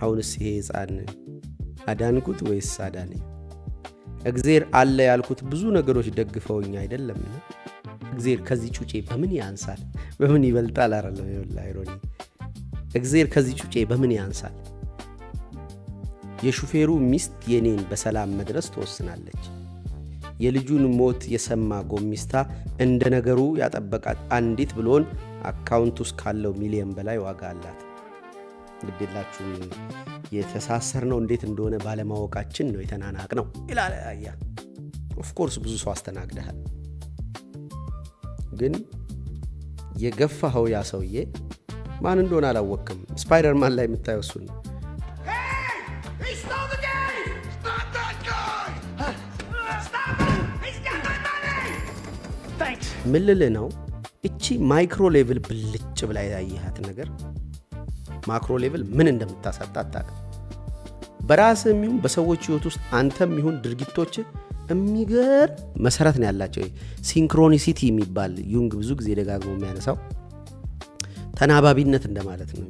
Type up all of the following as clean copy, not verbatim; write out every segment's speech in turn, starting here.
አሁንስ ይሄ ሕፃን አዳንኩት ወይስ አዳነኝ? እግዚአብሔር አለ ያልኩት ብዙ ነገሮች ደግፈውኝ አይደለም። እግዚአብሔር ከዚህ ጩጬ በምን ያንሳል? በምን ይበልጣል? አይደለም ይኸውልህ አይሮኒ፣ እግዚአብሔር ከዚህ ጩጬ በምን ያንሳል? የሹፌሩ ሚስት የኔን በሰላም መድረስ ትወስናለች። የልጁን ሞት የሰማ ጎሚስታ እንደ ነገሩ ያጠበቃት አንዲት ብሎን አካውንት ውስጥ ካለው ሚሊዮን በላይ ዋጋ አላት። ግዴላችሁም የተሳሰር ነው እንዴት እንደሆነ ባለማወቃችን ነው የተናናቅ ነው ይላል። አያ ኦፍኮርስ ብዙ ሰው አስተናግደሃል፣ ግን የገፋኸው ያ ሰውዬ ማን እንደሆነ አላወቅም። ስፓይደርማን ላይ የምታየው እሱን ነው። ምን ልልህ ነው? እቺ ማይክሮ ሌቭል ብልጭ ብላ ያየሃት ነገር ማክሮ ሌቭል ምን እንደምታሳጣ አታውቅም። በራስህም ይሁን በሰዎች ህይወት ውስጥ አንተም ይሁን ድርጊቶች የሚገርም መሰረት ነው ያላቸው። ሲንክሮኒሲቲ የሚባል ዩንግ ብዙ ጊዜ ደጋግሞ የሚያነሳው ተናባቢነት እንደማለት ነው።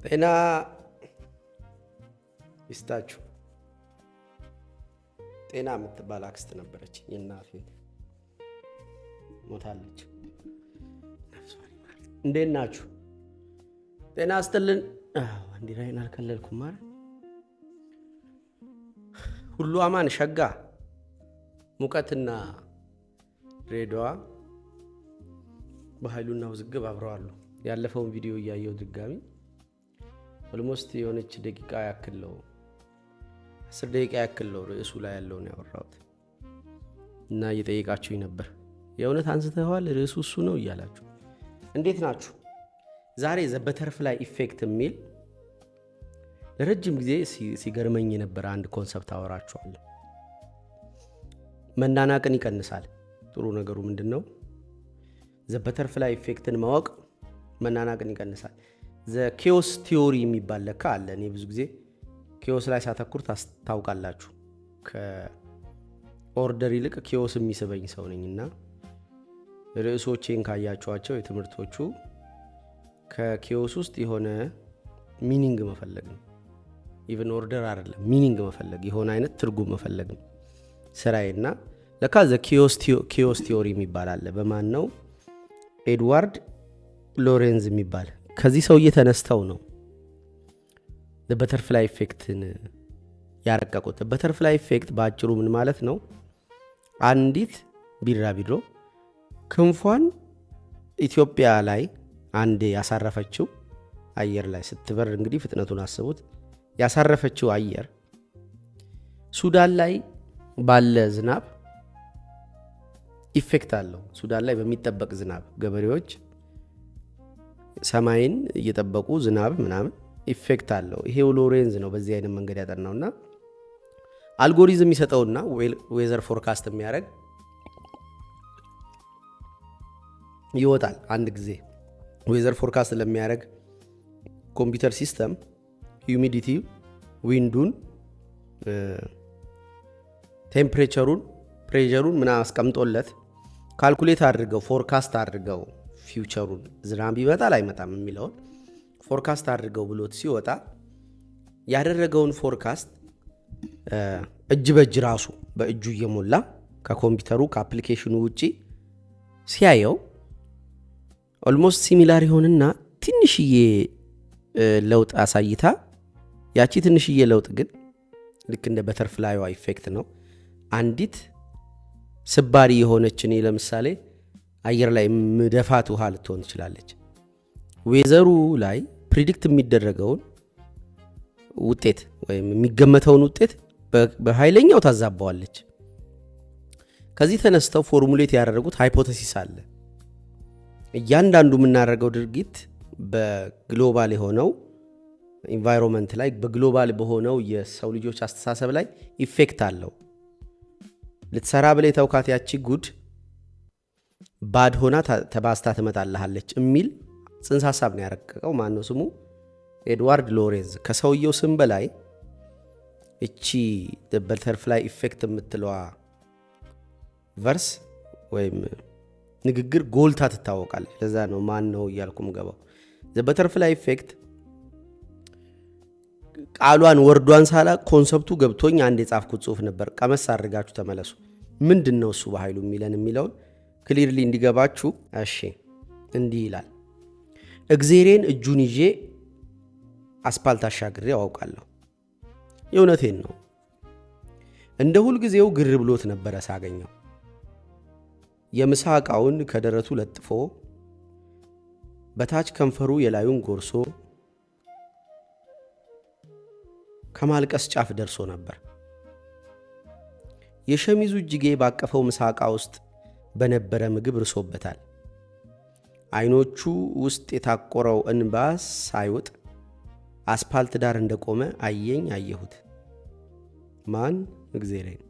ጤና ይስጣችሁ። ጤና የምትባል አክስት ነበረች፣ የእናቴ ሞታለች። እንዴት ናችሁ? ጤና ይስጥልን። እንዲራይን አልከለልኩም ማለት ሁሉ አማን ሸጋ ሙቀትና ድሬዳዋ በኃይሉና ውዝግብ አብረዋሉ። ያለፈውን ቪዲዮ እያየው ድጋሚ ኦልሞስት የሆነች ደቂቃ ያክለው 10 ደቂቃ ያክለው ርዕሱ ላይ ያለውን ያወራሁት እና እየጠየቃችሁኝ ነበር። የእውነት አንስተዋል ርዕሱ እሱ ነው እያላችሁ እንዴት ናችሁ? ዛሬ ዘ በተርፍላይ ኢፌክት የሚል ለረጅም ጊዜ ሲገርመኝ የነበረ አንድ ኮንሰፕት አወራችኋለሁ። መናናቅን ይቀንሳል። ጥሩ ነገሩ ምንድነው? ዘ በተርፍላይ ኢፌክትን ማወቅ መናናቅን ይቀንሳል። ዘ ኬዎስ ቲዮሪ የሚባል ለካ አለ። እኔ ብዙ ጊዜ ኬዎስ ላይ ሳተኩር ታውቃላችሁ። ከኦርደር ይልቅ ኬዎስ የሚስበኝ ሰው ነኝና ርዕሶቼን ካያችኋቸው የትምህርቶቹ ከኬዎስ ውስጥ የሆነ ሚኒንግ መፈለግ ነው። ኢቭን ኦርደር አይደለም፣ ሚኒንግ መፈለግ፣ የሆነ አይነት ትርጉም መፈለግ ነው ስራዬና ለካ ዘ ኬዎስ ቲዮሪ የሚባል አለ። በማን ነው? ኤድዋርድ ሎሬንዝ የሚባል ከዚህ ሰውዬ ተነስተው ነው በተርፍላይ ኢፌክትን ያረቀቁት። በተርፍላይ ኢፌክት በአጭሩ ምን ማለት ነው? አንዲት ቢራቢሮ ክንፏን ኢትዮጵያ ላይ አንዴ ያሳረፈችው አየር ላይ ስትበር፣ እንግዲህ ፍጥነቱን አስቡት፣ ያሳረፈችው አየር ሱዳን ላይ ባለ ዝናብ ኢፌክት አለው። ሱዳን ላይ በሚጠበቅ ዝናብ ገበሬዎች ሰማይን እየጠበቁ ዝናብ ምናምን ኢፌክት አለው። ይሄው ሎሬንዝ ነው በዚህ አይነት መንገድ ያጠናውና አልጎሪዝም ይሰጠውና ዌዘር ፎርካስት የሚያደርግ ይወጣል። አንድ ጊዜ ዌዘር ፎርካስት ለሚያደርግ ኮምፒውተር ሲስተም ሂዩሚዲቲ፣ ዊንዱን፣ ቴምፕሬቸሩን፣ ፕሬሸሩን ምናምን አስቀምጦለት ካልኩሌት አድርገው ፎርካስት አድርገው ፊውቸሩን ዝናብ ይመጣል አይመጣም የሚለውን ፎርካስት አድርገው ብሎት ሲወጣ ያደረገውን ፎርካስት እጅ በእጅ ራሱ በእጁ እየሞላ ከኮምፒውተሩ ከአፕሊኬሽኑ ውጪ ሲያየው ኦልሞስት ሲሚላር ይሆንና ትንሽዬ ለውጥ አሳይታ፣ ያቺ ትንሽዬ ለውጥ ግን ልክ እንደ በተርፍላይዋ ኢፌክት ነው። አንዲት ስባሪ የሆነች እኔ ለምሳሌ አየር ላይ ምደፋት ውሃ ልትሆን ትችላለች። ዌዘሩ ላይ ፕሪዲክት የሚደረገውን ውጤት ወይም የሚገመተውን ውጤት በኃይለኛው ታዛባዋለች። ከዚህ ተነስተው ፎርሙሌት ያደረጉት ሃይፖቴሲስ አለ። እያንዳንዱ የምናደርገው ድርጊት በግሎባል የሆነው ኢንቫይሮንመንት ላይ በግሎባል በሆነው የሰው ልጆች አስተሳሰብ ላይ ኢፌክት አለው። ልትሰራ ብለ የተውካት ያቺ ጉድ ባድ ሆና ተባስታ ትመጣልሃለች የሚል ጽንሰ ሐሳብ ነው ያረቀቀው። ማነው ስሙ? ኤድዋርድ ሎሬንዝ። ከሰውየው ስም በላይ እቺ በተርፍላይ ኢፌክት የምትለዋ ቨርስ ወይም ንግግር ጎልታ ትታወቃለች። ለዛ ነው ማን ነው እያልኩም ገባው። በተርፍላይ ኢፌክት ቃሏን ወርዷን ሳላ ኮንሰፕቱ ገብቶኝ አንድ የጻፍኩት ጽሁፍ ነበር። ቀመስ አድርጋችሁ ተመለሱ። ምንድን ነው እሱ በኃይሉ የሚለውን ክሊርሊ እንዲገባችሁ። እሺ እንዲህ ይላል። እግዜሬን እጁን ይዤ አስፓልት አሻግሬ አውቃለሁ። የእውነቴን ነው። እንደ ሁልጊዜው ግር ብሎት ነበረ ሳገኘው። የምሳ ዕቃውን ከደረቱ ለጥፎ በታች ከንፈሩ የላዩን ጎርሶ ከማልቀስ ጫፍ ደርሶ ነበር። የሸሚዙ እጅጌ ባቀፈው ምሳ ዕቃ ውስጥ በነበረ ምግብ ርሶበታል። አይኖቹ ውስጥ የታቆረው እንባ ሳይውጥ አስፓልት ዳር እንደቆመ አየሁት። ማን? እግዜሬን።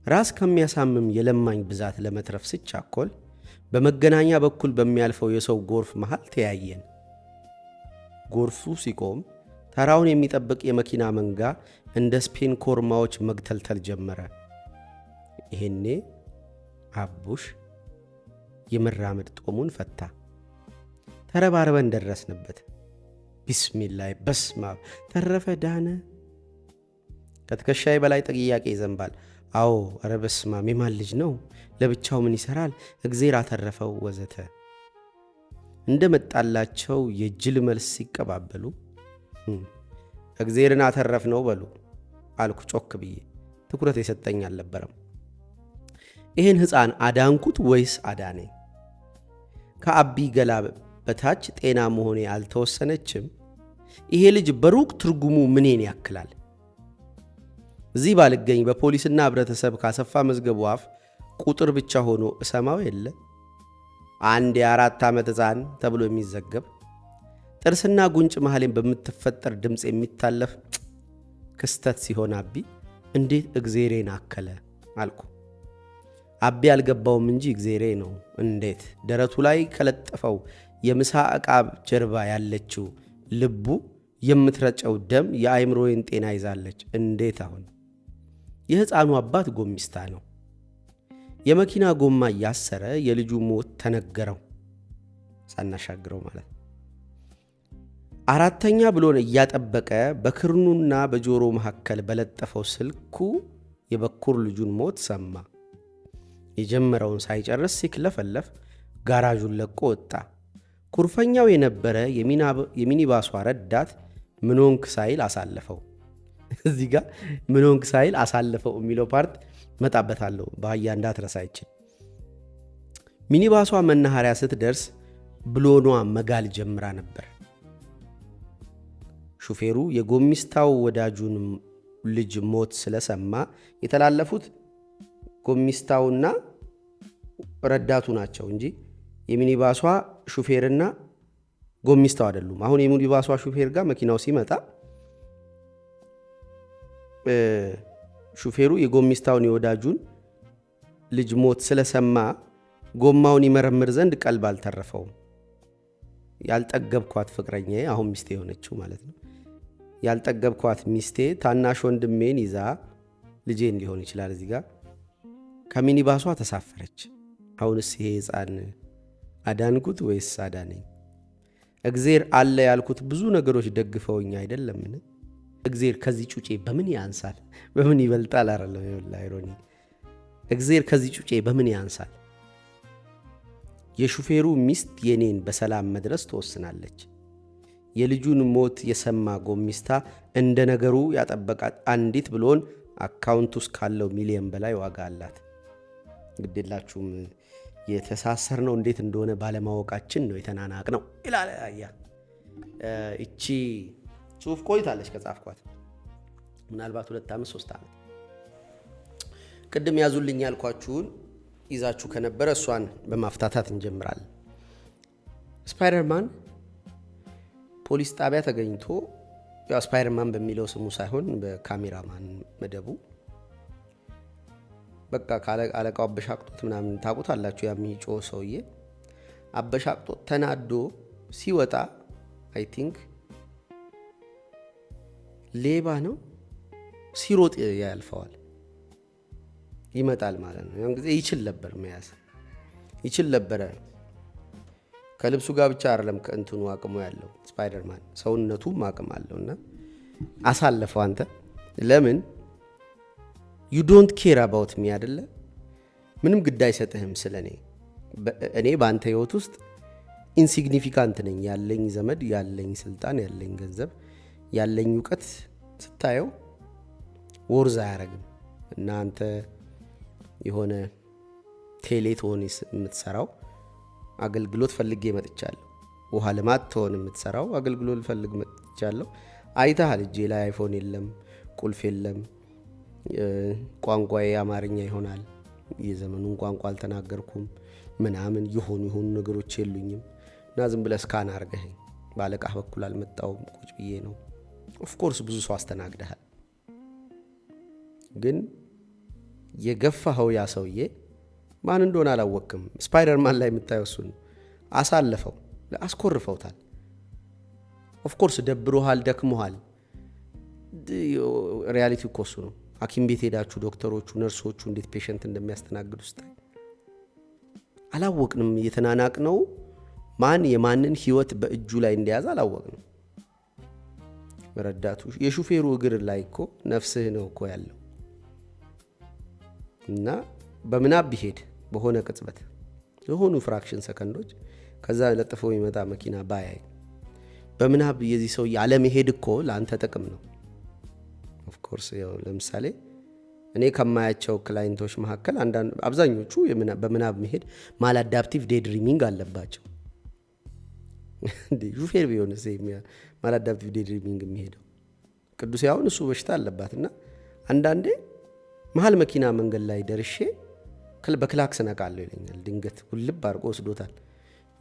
ራስ ከሚያሳምም የለማኝ ብዛት ለመትረፍ ስቻኮል በመገናኛ በኩል በሚያልፈው የሰው ጎርፍ መሃል ተያየን። ጎርፉ ሲቆም ተራውን የሚጠብቅ የመኪና መንጋ እንደ ስፔን ኮርማዎች መግተልተል ጀመረ። ይሄኔ አቡሽ የመራመድ ጦሙን ፈታ። ተረባርበን ደረስንበት። ቢስሚላይ በስማ ተረፈ ዳነ። ከትከሻዬ በላይ ጥያቄ ይዘንባል። አዎ ኧረ በስማም የማን ልጅ ነው? ለብቻው ምን ይሰራል? እግዜር አተረፈው ወዘተ እንደ መጣላቸው የጅል መልስ ሲቀባበሉ እግዜርን አተረፍ ነው በሉ አልኩ ጮክ ብዬ። ትኩረት የሰጠኝ አልነበረም። ይህን ሕፃን አዳንኩት ወይስ አዳነኝ? ከአቢ ገላ በታች ጤና መሆኔ አልተወሰነችም። ይሄ ልጅ በሩቅ ትርጉሙ ምኔን ያክላል? እዚህ ባልገኝ በፖሊስና ህብረተሰብ ካሰፋ መዝገቡ አፍ ቁጥር ብቻ ሆኖ እሰማው የለ አንድ የ4 ዓመት ሕፃን ተብሎ የሚዘገብ ጥርስና ጉንጭ መሃሌን በምትፈጠር ድምፅ የሚታለፍ ክስተት ሲሆን አቢ እንዴት እግዜሬን አከለ አልኩ። አቢ አልገባውም እንጂ እግዜሬ ነው። እንዴት ደረቱ ላይ ከለጠፈው የምሳ ዕቃ ጀርባ ያለችው ልቡ የምትረጨው ደም የአይምሮዬን ጤና ይዛለች። እንዴት አሁን የሕፃኑ አባት ጎሚስታ ነው። የመኪና ጎማ እያሰረ የልጁ ሞት ተነገረው ሳናሻግረው ማለት። አራተኛ ብሎን እያጠበቀ በክርኑና በጆሮ መካከል በለጠፈው ስልኩ የበኩር ልጁን ሞት ሰማ። የጀመረውን ሳይጨርስ ሲክለፈለፍ ጋራዡን ለቆ ወጣ። ኩርፈኛው የነበረ የሚኒባሷ ረዳት ምንሆንክ ሳይል አሳለፈው። እዚህ ጋር ምንሆንክ ሳይል አሳለፈው የሚለው ፓርት መጣበታለሁ። በአህያ እንዳትረሳ ይችል። ሚኒባሷ መናኸሪያ ስትደርስ ብሎኗ መጋል ጀምራ ነበር። ሹፌሩ የጎሚስታው ወዳጁን ልጅ ሞት ስለሰማ የተላለፉት ጎሚስታውና ረዳቱ ናቸው እንጂ የሚኒባሷ ሹፌርና ጎሚስታው አይደሉም። አሁን የሚኒባሷ ሹፌር ጋር መኪናው ሲመጣ ሹፌሩ የጎሚስታውን የወዳጁን ልጅ ሞት ስለሰማ ጎማውን ይመረምር ዘንድ ቀልብ አልተረፈውም። ያልጠገብኳት ፍቅረኛዬ አሁን ሚስቴ የሆነችው ማለት ነው። ያልጠገብኳት ሚስቴ ታናሽ ወንድሜን ይዛ ልጄን ሊሆን ይችላል እዚህ ጋር ከሚኒባሷ ተሳፈረች። አሁንስ ይሄ ሕፃን አዳንኩት ወይስ አዳነኝ? እግዜር አለ ያልኩት ብዙ ነገሮች ደግፈውኝ አይደለምን? እግዜር ከዚህ ጩጬ በምን ያንሳል? በምን ይበልጣል? አይደለም አይሮኒ። እግዜር ከዚህ ጩጬ በምን ያንሳል? የሹፌሩ ሚስት የኔን በሰላም መድረስ ትወስናለች። የልጁን ሞት የሰማ ጎሚስታ እንደ ነገሩ ያጠበቃት አንዲት ብሎን አካውንት ውስጥ ካለው ሚሊየን በላይ ዋጋ አላት። ግዴላችሁም የተሳሰር ነው እንዴት እንደሆነ ባለማወቃችን ነው የተናናቅ ነው ይላል። አያ እቺ ጽሁፍ ቆይታለች ከጻፍኳት ምናልባት 2 ዓመት 3 ዓመት። ቅድም ያዙልኝ ያልኳችሁን ይዛችሁ ከነበረ እሷን በማፍታታት እንጀምራለን። ስፓይደርማን ፖሊስ ጣቢያ ተገኝቶ ያው ስፓይደርማን በሚለው ስሙ ሳይሆን በካሜራማን መደቡ በቃ አለቃው አበሻቅጦት ምናምን ታውቁታላችሁ። የሚጮ ሰውዬ አበሻቅጦት ተናዶ ሲወጣ አይ ቲንክ ሌባ ነው ሲሮጥ ያልፈዋል፣ ይመጣል ማለት ነው። ያን ጊዜ ይችል ነበር መያዝ ይችል ነበረ። ከልብሱ ጋር ብቻ አይደለም ከእንትኑ አቅሙ ያለው ስፓይደርማን ሰውነቱም አቅም አለውና አሳለፈው። አንተ ለምን you don't care about me አይደለ? ምንም ግድ አይሰጥህም ስለኔ። እኔ በአንተ ህይወት ውስጥ ኢንሲግኒፊካንት ነኝ። ያለኝ ዘመድ፣ ያለኝ ስልጣን፣ ያለኝ ገንዘብ፣ ያለኝ እውቀት ስታየው ወርዝ አያረግም። እና አንተ የሆነ ቴሌቶን የምትሰራው አገልግሎት ፈልጌ መጥቻለሁ። ውሃ ልማት ትሆን የምትሰራው አገልግሎት ፈልግ መጥቻለሁ። አይተሃል፣ እጄ ላይ አይፎን የለም፣ ቁልፍ የለም፣ ቋንቋዬ አማርኛ ይሆናል፣ የዘመኑን ቋንቋ አልተናገርኩም ምናምን የሆኑ ነገሮች የሉኝም። እና ዝም ብለህ ስካን አርገኸኝ ባለቃህ በኩል አልመጣውም፣ ቁጭ ብዬ ነው። ኦፍኮርስ ብዙ ሰው አስተናግደሃል። ግን የገፋኸው ያ ሰውዬ ማን እንደሆነ አላወቅም። ስፓይደርማን ላይ የምታየው እሱን አሳልፈው አስኮርፈውታል። ኦፍኮርስ ደብሮሃል፣ ደክሞሃል። ሪያሊቲ እኮ እሱ ነው። ሐኪም ቤት ሄዳችሁ ዶክተሮቹ፣ ነርሶቹ እንዴት ፔሸንት እንደሚያስተናግዱ ስታይ አላወቅንም። እየተናናቅ ነው። ማን የማንን ህይወት በእጁ ላይ እንደያዘ አላወቅንም። ረዳቱ የሹፌሩ እግር ላይ እኮ ነፍስህ ነው እኮ ያለው። እና በምናብ ቢሄድ በሆነ ቅጽበት የሆኑ ፍራክሽን ሰከንዶች ከዛ ለጥፈው የሚመጣ መኪና ባያይ በምናብ የዚህ ሰው ያለመሄድ እኮ ለአንተ ጥቅም ነው። ኦፍ ኮርስ ያው ለምሳሌ እኔ ከማያቸው ክላይንቶች መካከል አብዛኞቹ በምናብ መሄድ ማላዳፕቲቭ ዴይ ድሪሚንግ አለባቸው። እንዴ ሹፌር ቢሆን ማላዳፕቲቭ ዴይ ድሪሚንግ የሚሄደው ቅዱስ ያውን እሱ በሽታ አለባትና አንዳንዴ መሀል መኪና መንገድ ላይ ደርሼ በክላክስ ነቃለሁ ይለኛል። ድንገት ሁልብ አድርጎ ወስዶታል።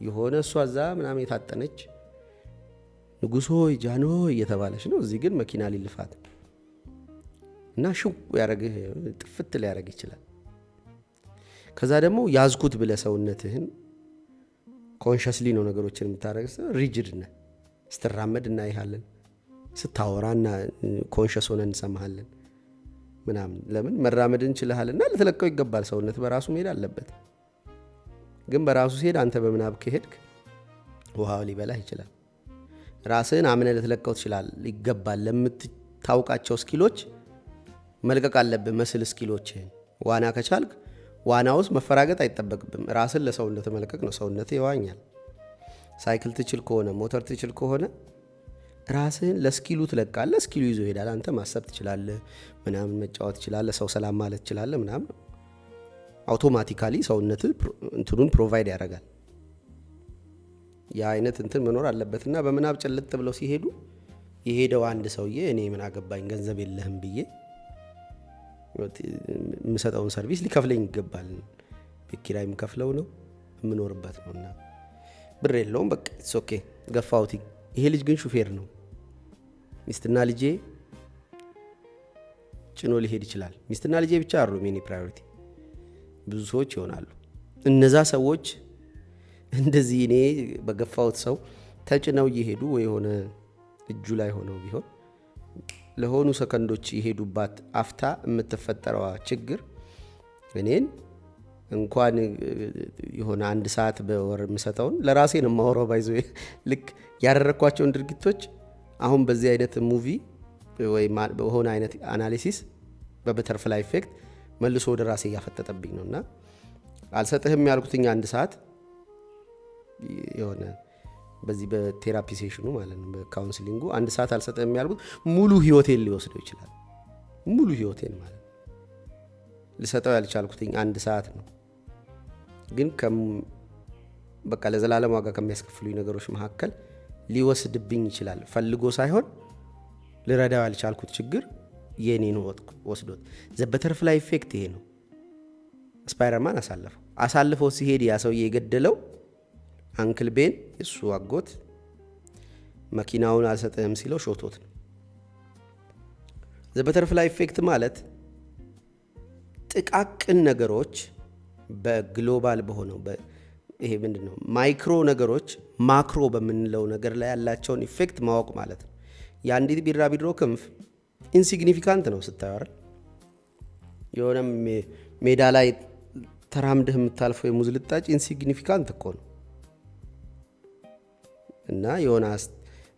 የሆነ እሷ እዛ ምናምን የታጠነች ንጉሥ ሆይ ጃን ሆይ እየተባለች ነው። እዚህ ግን መኪና ሊልፋት እና ሽው ያረግህ ጥፍት ሊያረግ ይችላል። ከዛ ደግሞ ያዝኩት ብለ ሰውነትህን ኮንሸስሊ ነው ነገሮችን የምታረግ። ሪጅድ ነህ። ስትራመድ እናይሃለን፣ ስታወራና ኮንሸስ ሆነ እንሰማሃለን ምናምን። ለምን መራመድ እንችልሃልና ልትለቀው ይገባል። ሰውነት በራሱ መሄድ አለበት። ግን በራሱ ሲሄድ አንተ በምናብ ከሄድክ ውሃው ሊበላህ ይችላል። ራስህን አምነህ ልትለቀው ይገባል። ለምታውቃቸው ስኪሎች መልቀቅ አለብህ። መስል ስኪሎችህን ዋና ከቻልክ ዋና ውስጥ መፈራገጥ አይጠበቅብም። ራስን ለሰውነት መልቀቅ ነው። ሰውነት ይዋኛል። ሳይክል ትችል ከሆነ ሞተር ትችል ከሆነ ራስህን ለስኪሉ ትለቃለህ። ስኪሉ ይዞ ይሄዳል። አንተ ማሰብ ትችላለህ፣ ምናምን መጫወት ትችላለህ፣ ሰው ሰላም ማለት ትችላለህ ምናምን። አውቶማቲካሊ ሰውነት እንትኑን ፕሮቫይድ ያደርጋል። ያ አይነት እንትን መኖር አለበትና በምናብ ጨልጥ ብለው ሲሄዱ የሄደው አንድ ሰውዬ እኔ ምን አገባኝ ገንዘብ የለህም ብዬ የምሰጠውን ሰርቪስ ሊከፍለኝ ይገባል። ቤት ኪራይ የምከፍለው ነው፣ የምኖርበት ነውና ብር የለውም። በቃ ኢትስ ኦኬ ገፋሁት። ይሄ ልጅ ግን ሹፌር ነው። ሚስትና ልጄ ጭኖ ሊሄድ ይችላል። ሚስትና ልጄ ብቻ አይደሉም የኔ ፕራዮሪቲ፣ ብዙ ሰዎች ይሆናሉ። እነዛ ሰዎች እንደዚህ እኔ በገፋሁት ሰው ተጭነው እየሄዱ ወይ የሆነ እጁ ላይ ሆነው ቢሆን ለሆኑ ሰከንዶች የሄዱባት አፍታ የምትፈጠረዋ ችግር እኔን እንኳን የሆነ አንድ ሰዓት በወር የምሰጠውን ለራሴ ነው የማወራው። ባይዞ ልክ ያደረኳቸውን ድርጊቶች አሁን በዚህ አይነት ሙቪ ወይ በሆነ አይነት አናሊሲስ በበተርፍላይ ኢፌክት መልሶ ወደ ራሴ እያፈጠጠብኝ ነውና አልሰጥህም ያልኩትኛ አንድ ሰዓት የሆነ በዚህ በቴራፒ ሴሽኑ ማለት ነው በካውንስሊንጉ አንድ ሰዓት አልሰጥህም ያልኩት ሙሉ ህይወቴን ሊወስደው ይችላል። ሙሉ ህይወቴን ማለት ልሰጠው ያልቻልኩትኝ አንድ ሰዓት ነው። ግን በቃ ለዘላለም ዋጋ ከሚያስከፍሉኝ ነገሮች መካከል ሊወስድብኝ ይችላል። ፈልጎ ሳይሆን ልረዳው ያልቻልኩት ችግር የኔን ወስዶት በተርፍላይ ኢፌክት ይሄ ነው። ስፓይደርማን አሳልፈው ሲሄድ ያ ሰውዬ የገደለው አንክል ቤን እሱ አጎት መኪናውን አልሰጠህም ሲለው ሾቶት ነው። በተርፍላይ ኢፌክት ማለት ጥቃቅን ነገሮች በግሎባል በሆነው ይሄ ምንድነው ማይክሮ ነገሮች ማክሮ በምንለው ነገር ላይ ያላቸውን ኢፌክት ማወቅ ማለት ነው። የአንዲት ቢራቢሮ ክንፍ ኢንሲግኒፊካንት ነው ስታየው አይደል? የሆነ ሜዳ ላይ ተራምደህ የምታልፈው የሙዝ ልጣጭ ኢንሲግኒፊካንት እኮ ነው። እና የሆነ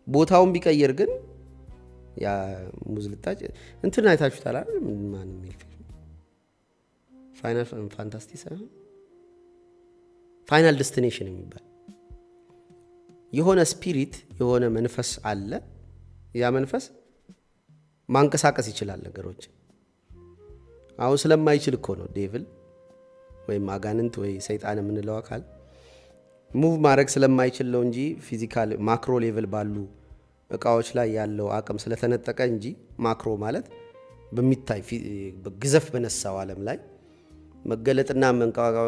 ቦታውን ቢቀየር ግን ያ ሙዝ ልጣጭ እንትን አይታችሁታል አይደል? ማን የሚል ፋይናል ፋንታስቲ ሳይሆን ፋይናል ዴስቲኔሽን የሚባል የሆነ ስፒሪት የሆነ መንፈስ አለ። ያ መንፈስ ማንቀሳቀስ ይችላል ነገሮች። አሁን ስለማይችል እኮ ነው ዴቪል ወይም አጋንንት ወይ ሰይጣን የምንለው አካል ሙቭ ማድረግ ስለማይችል ነው እንጂ ፊዚካል ማክሮ ሌቭል ባሉ እቃዎች ላይ ያለው አቅም ስለተነጠቀ እንጂ ማክሮ ማለት በሚታይ ግዘፍ በነሳው ዓለም ላይ መገለጥና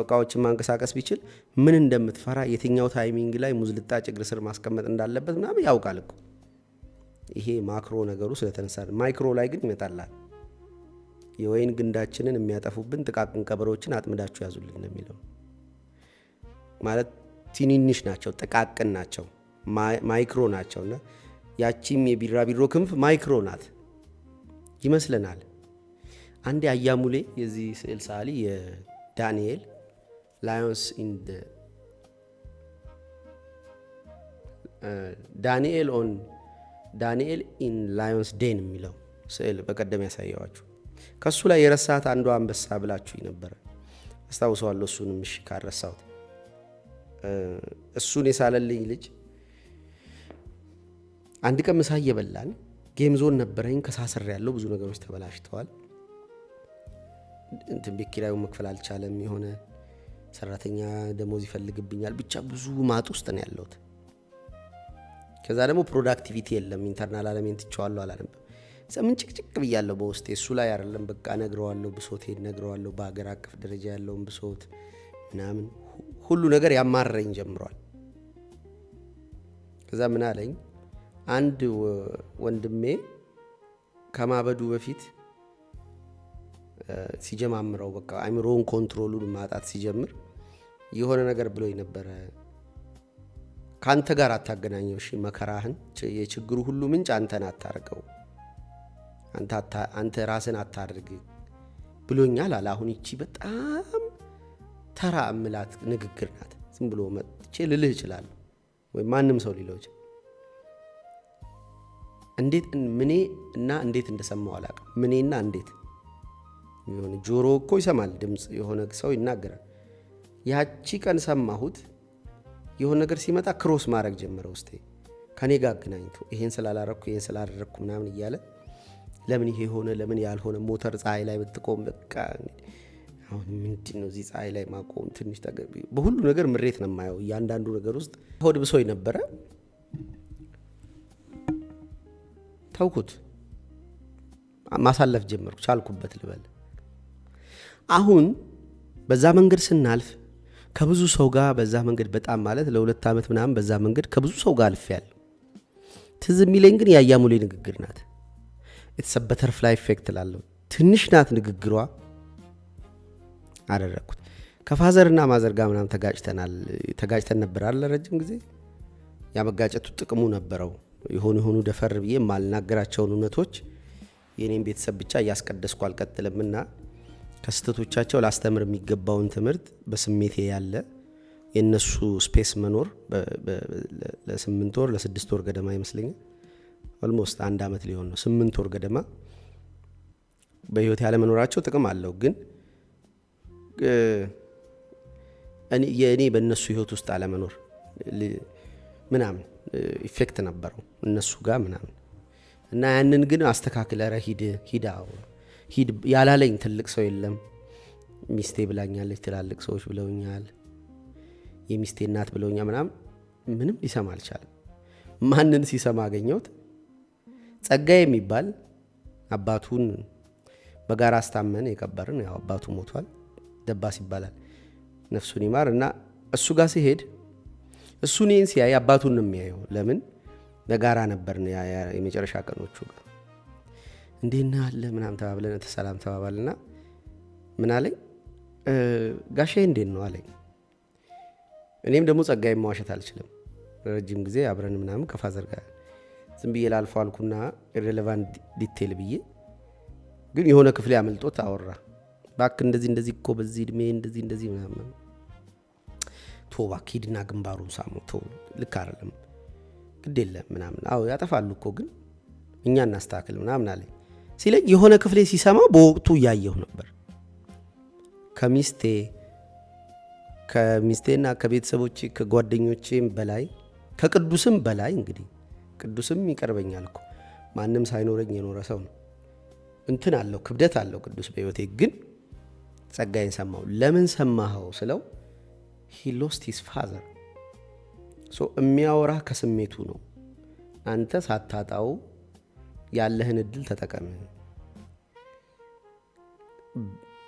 እቃዎችን ማንቀሳቀስ ቢችል ምን እንደምትፈራ የትኛው ታይሚንግ ላይ ሙዝ ልጣጭ እግር ስር ማስቀመጥ እንዳለበት ምናምን ያውቃል እኮ። ይሄ ማክሮ ነገሩ ስለተነሳ፣ ማይክሮ ላይ ግን ይመጣላል። የወይን ግንዳችንን የሚያጠፉብን ጥቃቅን ቀበሮችን አጥምዳችሁ ያዙልን ነው የሚለው። ማለት ትንንሽ ናቸው፣ ጥቃቅን ናቸው፣ ማይክሮ ናቸውና ያቺም የቢራቢሮ ክንፍ ማይክሮ ናት ይመስለናል። አንዴ አያሙሌ የዚህ ስዕል ሰዓሊ የዳንኤል ላዮንስ ኢንድ ዳንኤል ኢን ላዮንስ ዴን የሚለው ስዕል በቀደም ያሳየዋችሁ ከሱ ላይ የረሳት አንዷ አንበሳ ብላችሁ ነበረ። አስታውሰዋለሁ። እሱንም እሺ ካረሳሁት እሱን የሳለልኝ ልጅ አንድ ቀን ምሳ እየበላን ጌም ዞን ነበረኝ። ከሳሰር ያለው ብዙ ነገሮች ተበላሽተዋል። እንትን ቤት ኪራዩን መክፈል አልቻለም። የሆነ ሰራተኛ ደሞዝ ይፈልግብኛል። ብቻ ብዙ ማጥ ውስጥ ነው ያለሁት። ከዛ ደግሞ ፕሮዳክቲቪቲ የለም። ኢንተርናል አለሜን ትቼዋለሁ፣ አላነብም። ምን ጭቅጭቅ ብያለሁ በውስጤ። እሱ ላይ አይደለም በቃ ነግረዋለሁ፣ ብሶቴን ነግረዋለሁ። በሀገር አቀፍ ደረጃ ያለውን ብሶት ምናምን ሁሉ ነገር ያማረኝ ጀምሯል። ከዛ ምን አለኝ አንድ ወንድሜ ከማበዱ በፊት ሲጀማምረው በቃ አእምሮውን ኮንትሮሉን ማጣት ሲጀምር የሆነ ነገር ብሎኝ ነበረ። ካንተ ጋር አታገናኘው፣ እሺ መከራህን፣ የችግሩ ሁሉ ምንጭ አንተን አታርገው፣ አንተ ራስን አታድርግ ብሎኛል አለ። አሁን ይቺ በጣም ተራ እምላት ንግግር ናት። ዝም ብሎ መጥቼ ልልህ እችላለሁ ወይ ማንም ሰው ሊለው ይችላል። እንዴት ምኔና እንዴት እንደሰማው አላውቅም። ምኔና እንዴት የሆነ ጆሮ እኮ ይሰማል ድምፅ፣ የሆነ ሰው ይናገራል። ያቺ ቀን ሰማሁት። የሆነ ነገር ሲመጣ ክሮስ ማድረግ ጀመረ ውስጤ ከኔ ጋር አገናኝቶ፣ ይሄን ስላላረኩ ይሄን ስላደረኩ ምናምን እያለ ለምን ይሄ ሆነ ለምን ያልሆነ፣ ሞተር ፀሐይ ላይ ብትቆም በቃ አሁን ምንድን ነው እዚህ ፀሐይ ላይ ማቆም ትንሽ ተገቢ። በሁሉ ነገር ምሬት ነው የማየው። እያንዳንዱ ነገር ውስጥ ሆድ ብሶኝ ነበረ። ታውኩት፣ ማሳለፍ ጀመርኩ፣ ቻልኩበት ልበል። አሁን በዛ መንገድ ስናልፍ ከብዙ ሰው ጋር በዛ መንገድ በጣም ማለት ለ2 ዓመት ምናምን በዛ መንገድ ከብዙ ሰው ጋር አልፌያለሁ። ትዝ የሚለኝ ግን የአያሙሌ ንግግር ናት። ኢትስ በተርፍላይ ኢፌክት ላለው ትንሽ ናት ንግግሯ። አደረኩት። ከፋዘርና ማዘር ጋር ምናምን ተጋጭተን ነበር አለ ረጅም ጊዜ። ያ መጋጨቱ ጥቅሙ ነበረው። የሆኑ ደፈር ብዬ የማልናገራቸውን እውነቶች የኔን ቤተሰብ ብቻ እያስቀደስኩ አልቀጥልምና ከስተቶቻቸው ላስተምር የሚገባውን ትምህርት በስሜቴ ያለ የነሱ ስፔስ መኖር ለ8 ወር ለ6 ወር ገደማ ይመስለኛል፣ ኦልሞስት 1 ዓመት ሊሆን ነው። 8 ወር ገደማ በህይወት ያለ መኖራቸው ጥቅም አለው። ግን የእኔ በእነሱ ህይወት ውስጥ አለመኖር ምናምን ኢፌክት ነበረው እነሱ ጋር ምናምን እና ያንን ግን አስተካክለ ሂድ ያላለኝ ትልቅ ሰው የለም። ሚስቴ ብላኛለች፣ ትላልቅ ሰዎች ብለውኛል፣ የሚስቴ እናት ብለውኛል ምናምን። ምንም ሊሰማ አልቻለም። ማንን ሲሰማ አገኘሁት? ጸጋዬ የሚባል አባቱን በጋራ አስታመን የቀበርን፣ ያው አባቱ ሞቷል፣ ደባስ ይባላል፣ ነፍሱን ይማር። እና እሱ ጋር ሲሄድ እሱ እኔን ሲያይ አባቱን ነው የሚያየው። ለምን በጋራ ነበርን የመጨረሻ ቀኖቹ ጋር። እንዴት ነህ አለ ምናምን ተባብለን ተሰላም ተባባልና ምን አለኝ፣ ጋሼ እንዴት ነው አለኝ። እኔም ደግሞ ጸጋዬ መዋሸት አልችልም፣ ረጅም ጊዜ አብረን ምናምን ከፋዘር ጋር ዝም ብዬ ላልፈው አልኩና ኢሬሌቫንት ዲቴል ብዬ ግን የሆነ ክፍል ያመልጦት አወራ። ባክ እንደዚህ እኮ በዚህ እድሜ እንደዚህ ምናምን ቶባ ኪድና ግንባሩን ሳሙ ተው ልክ አይደለም ግድ የለም ምናምን አዎ ያጠፋሉ እኮ ግን እኛ እናስተካክል ምናምን አለ ሲለኝ የሆነ ክፍሌ ሲሰማው በወቅቱ ያየው ነበር። ከሚስቴና ከቤተሰቦቼ ከጓደኞቼም በላይ ከቅዱስም በላይ እንግዲህ ቅዱስም ይቀርበኛል እኮ ማንም ሳይኖረኝ የኖረ ሰው ነው። እንትን አለው ክብደት አለው ቅዱስ በህይወቴ ግን ጸጋዬን ሰማው። ለምን ሰማኸው ስለው he lost his father so የሚያወራ ከስሜቱ ነው። አንተ ሳታጣው ያለህን እድል ተጠቀም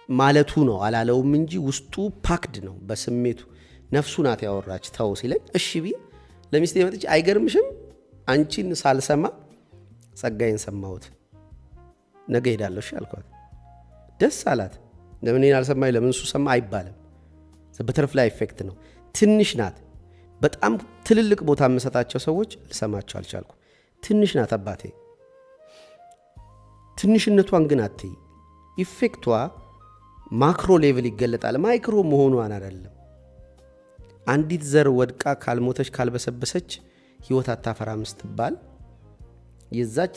ማለቱ ነው አላለውም እንጂ ውስጡ ፓክድ ነው በስሜቱ። ነፍሱ ናት ያወራች ተው ሲለኝ እሺ ቢ ለሚስቴ መጥቼ አይገርምሽም አንቺን ሳልሰማ ጸጋዬን ሰማሁት ነገ ሄዳለሁ እሺ አልኳት። ደስ አላት። ለምን እኔን አልሰማኝ ለምን እሱ ሰማ አይባልም። በተርፍላይ ኢፌክት ነው። ትንሽ ናት። በጣም ትልልቅ ቦታ የምሰጣቸው ሰዎች ልሰማቸው አልቻልኩ። ትንሽ ናት አባቴ። ትንሽነቷን ግን አትይ። ኢፌክቷ ማክሮ ሌቭል ይገለጣል። ማይክሮ መሆኗን አይደለም። አንዲት ዘር ወድቃ ካልሞተች ካልበሰበሰች ህይወት አታፈራም ስትባል የዛች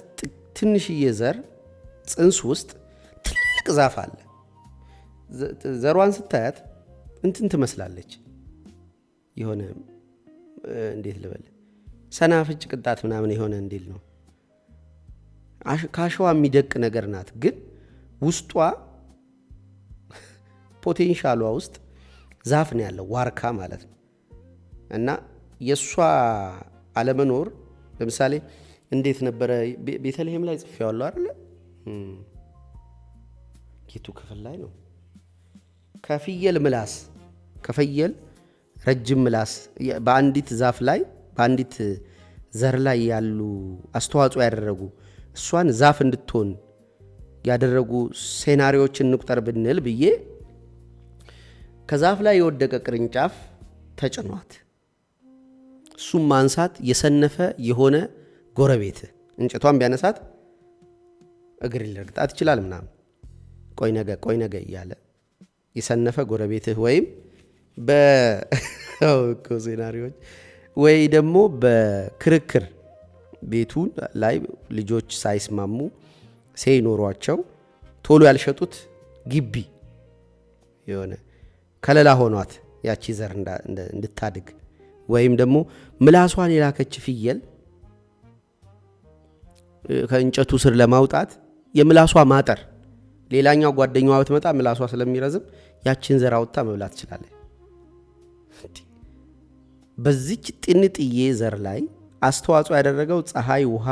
ትንሽዬ ዘር ጽንስ ውስጥ ትልቅ ዛፍ አለ። ዘሯን ስታያት እንትን ትመስላለች። የሆነ እንዴት ልበል ሰናፍጭ ቅጣት ምናምን የሆነ እንዴል ነው ካሸዋ የሚደቅ ነገር ናት። ግን ውስጧ ፖቴንሻሏ ውስጥ ዛፍ ነው ያለው ዋርካ ማለት ነው። እና የሷ አለመኖር ለምሳሌ እንዴት ነበረ ቤተልሔም ላይ ጽፌዋለሁ አይደል? ጌቱ ክፍል ላይ ነው። ከፍየል ረጅም ምላስ በአንዲት ዛፍ ላይ በአንዲት ዘር ላይ ያሉ አስተዋጽኦ ያደረጉ እሷን ዛፍ እንድትሆን ያደረጉ ሴናሪዎችን እንቁጠር ብንል ብዬ ከዛፍ ላይ የወደቀ ቅርንጫፍ ተጭኗት እሱም ማንሳት የሰነፈ የሆነ ጎረቤት እንጨቷን ቢያነሳት እግር ሊረግጣት ይችላል ምናምን ቆይ ነገ እያለ የሰነፈ ጎረቤትህ ወይም ሴናሪዎች ወይ ደግሞ በክርክር ቤቱን ላይ ልጆች ሳይስማሙ ሳይኖሯቸው ቶሎ ያልሸጡት ግቢ የሆነ ከለላ ሆኗት ያቺ ዘር እንድታድግ ወይም ደግሞ ምላሷን የላከች ፍየል ከእንጨቱ ስር ለማውጣት የምላሷ ማጠር ሌላኛው ጓደኛዋ ብትመጣ ምላሷ ስለሚረዝም ያቺን ዘር አውጥታ መብላት ትችላለች። በዚች ጥንጥዬ ዘር ላይ አስተዋጽኦ ያደረገው ፀሐይ፣ ውሃ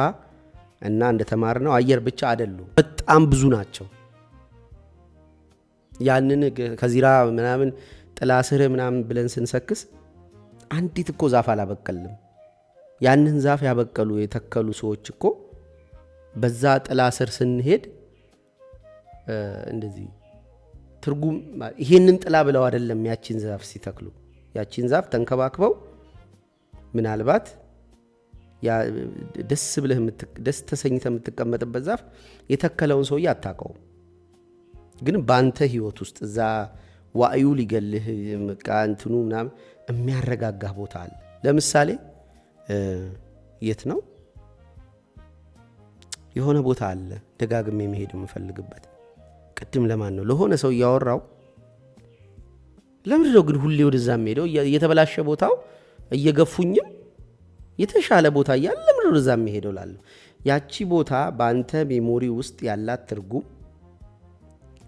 እና እንደተማርነው አየር ብቻ አይደሉ፣ በጣም ብዙ ናቸው። ያንን ከዚራ ምናምን ጥላ ስር ምናምን ብለን ስንሰክስ አንዲት እኮ ዛፍ አላበቀልም። ያንን ዛፍ ያበቀሉ የተከሉ ሰዎች እኮ በዛ ጥላ ስር ስንሄድ እንደዚህ ትርጉም ይሄንን ጥላ ብለው አይደለም ያቺን ዛፍ ሲተክሉ ያቺን ዛፍ ተንከባክበው ምናልባት ደስ ተሰኝተ የምትቀመጥበት ዛፍ የተከለውን ሰውዬ አታውቀው። ግን በአንተ ህይወት ውስጥ እዛ ዋዕዩ ሊገልህ እንትኑ ምናምን የሚያረጋጋ ቦታ አለ። ለምሳሌ የት ነው የሆነ ቦታ አለ ደጋግሜ መሄድ የምፈልግበት። ቅድም ለማን ነው ለሆነ ሰው እያወራው ለምንድነው ግን ሁሌ ወደዛ ሄደው የተበላሸ ቦታው እየገፉኝም የተሻለ ቦታ እያለ ለምንድነው ወደዛ ሄደው ላለው ያቺ ቦታ በአንተ ሜሞሪ ውስጥ ያላት ትርጉም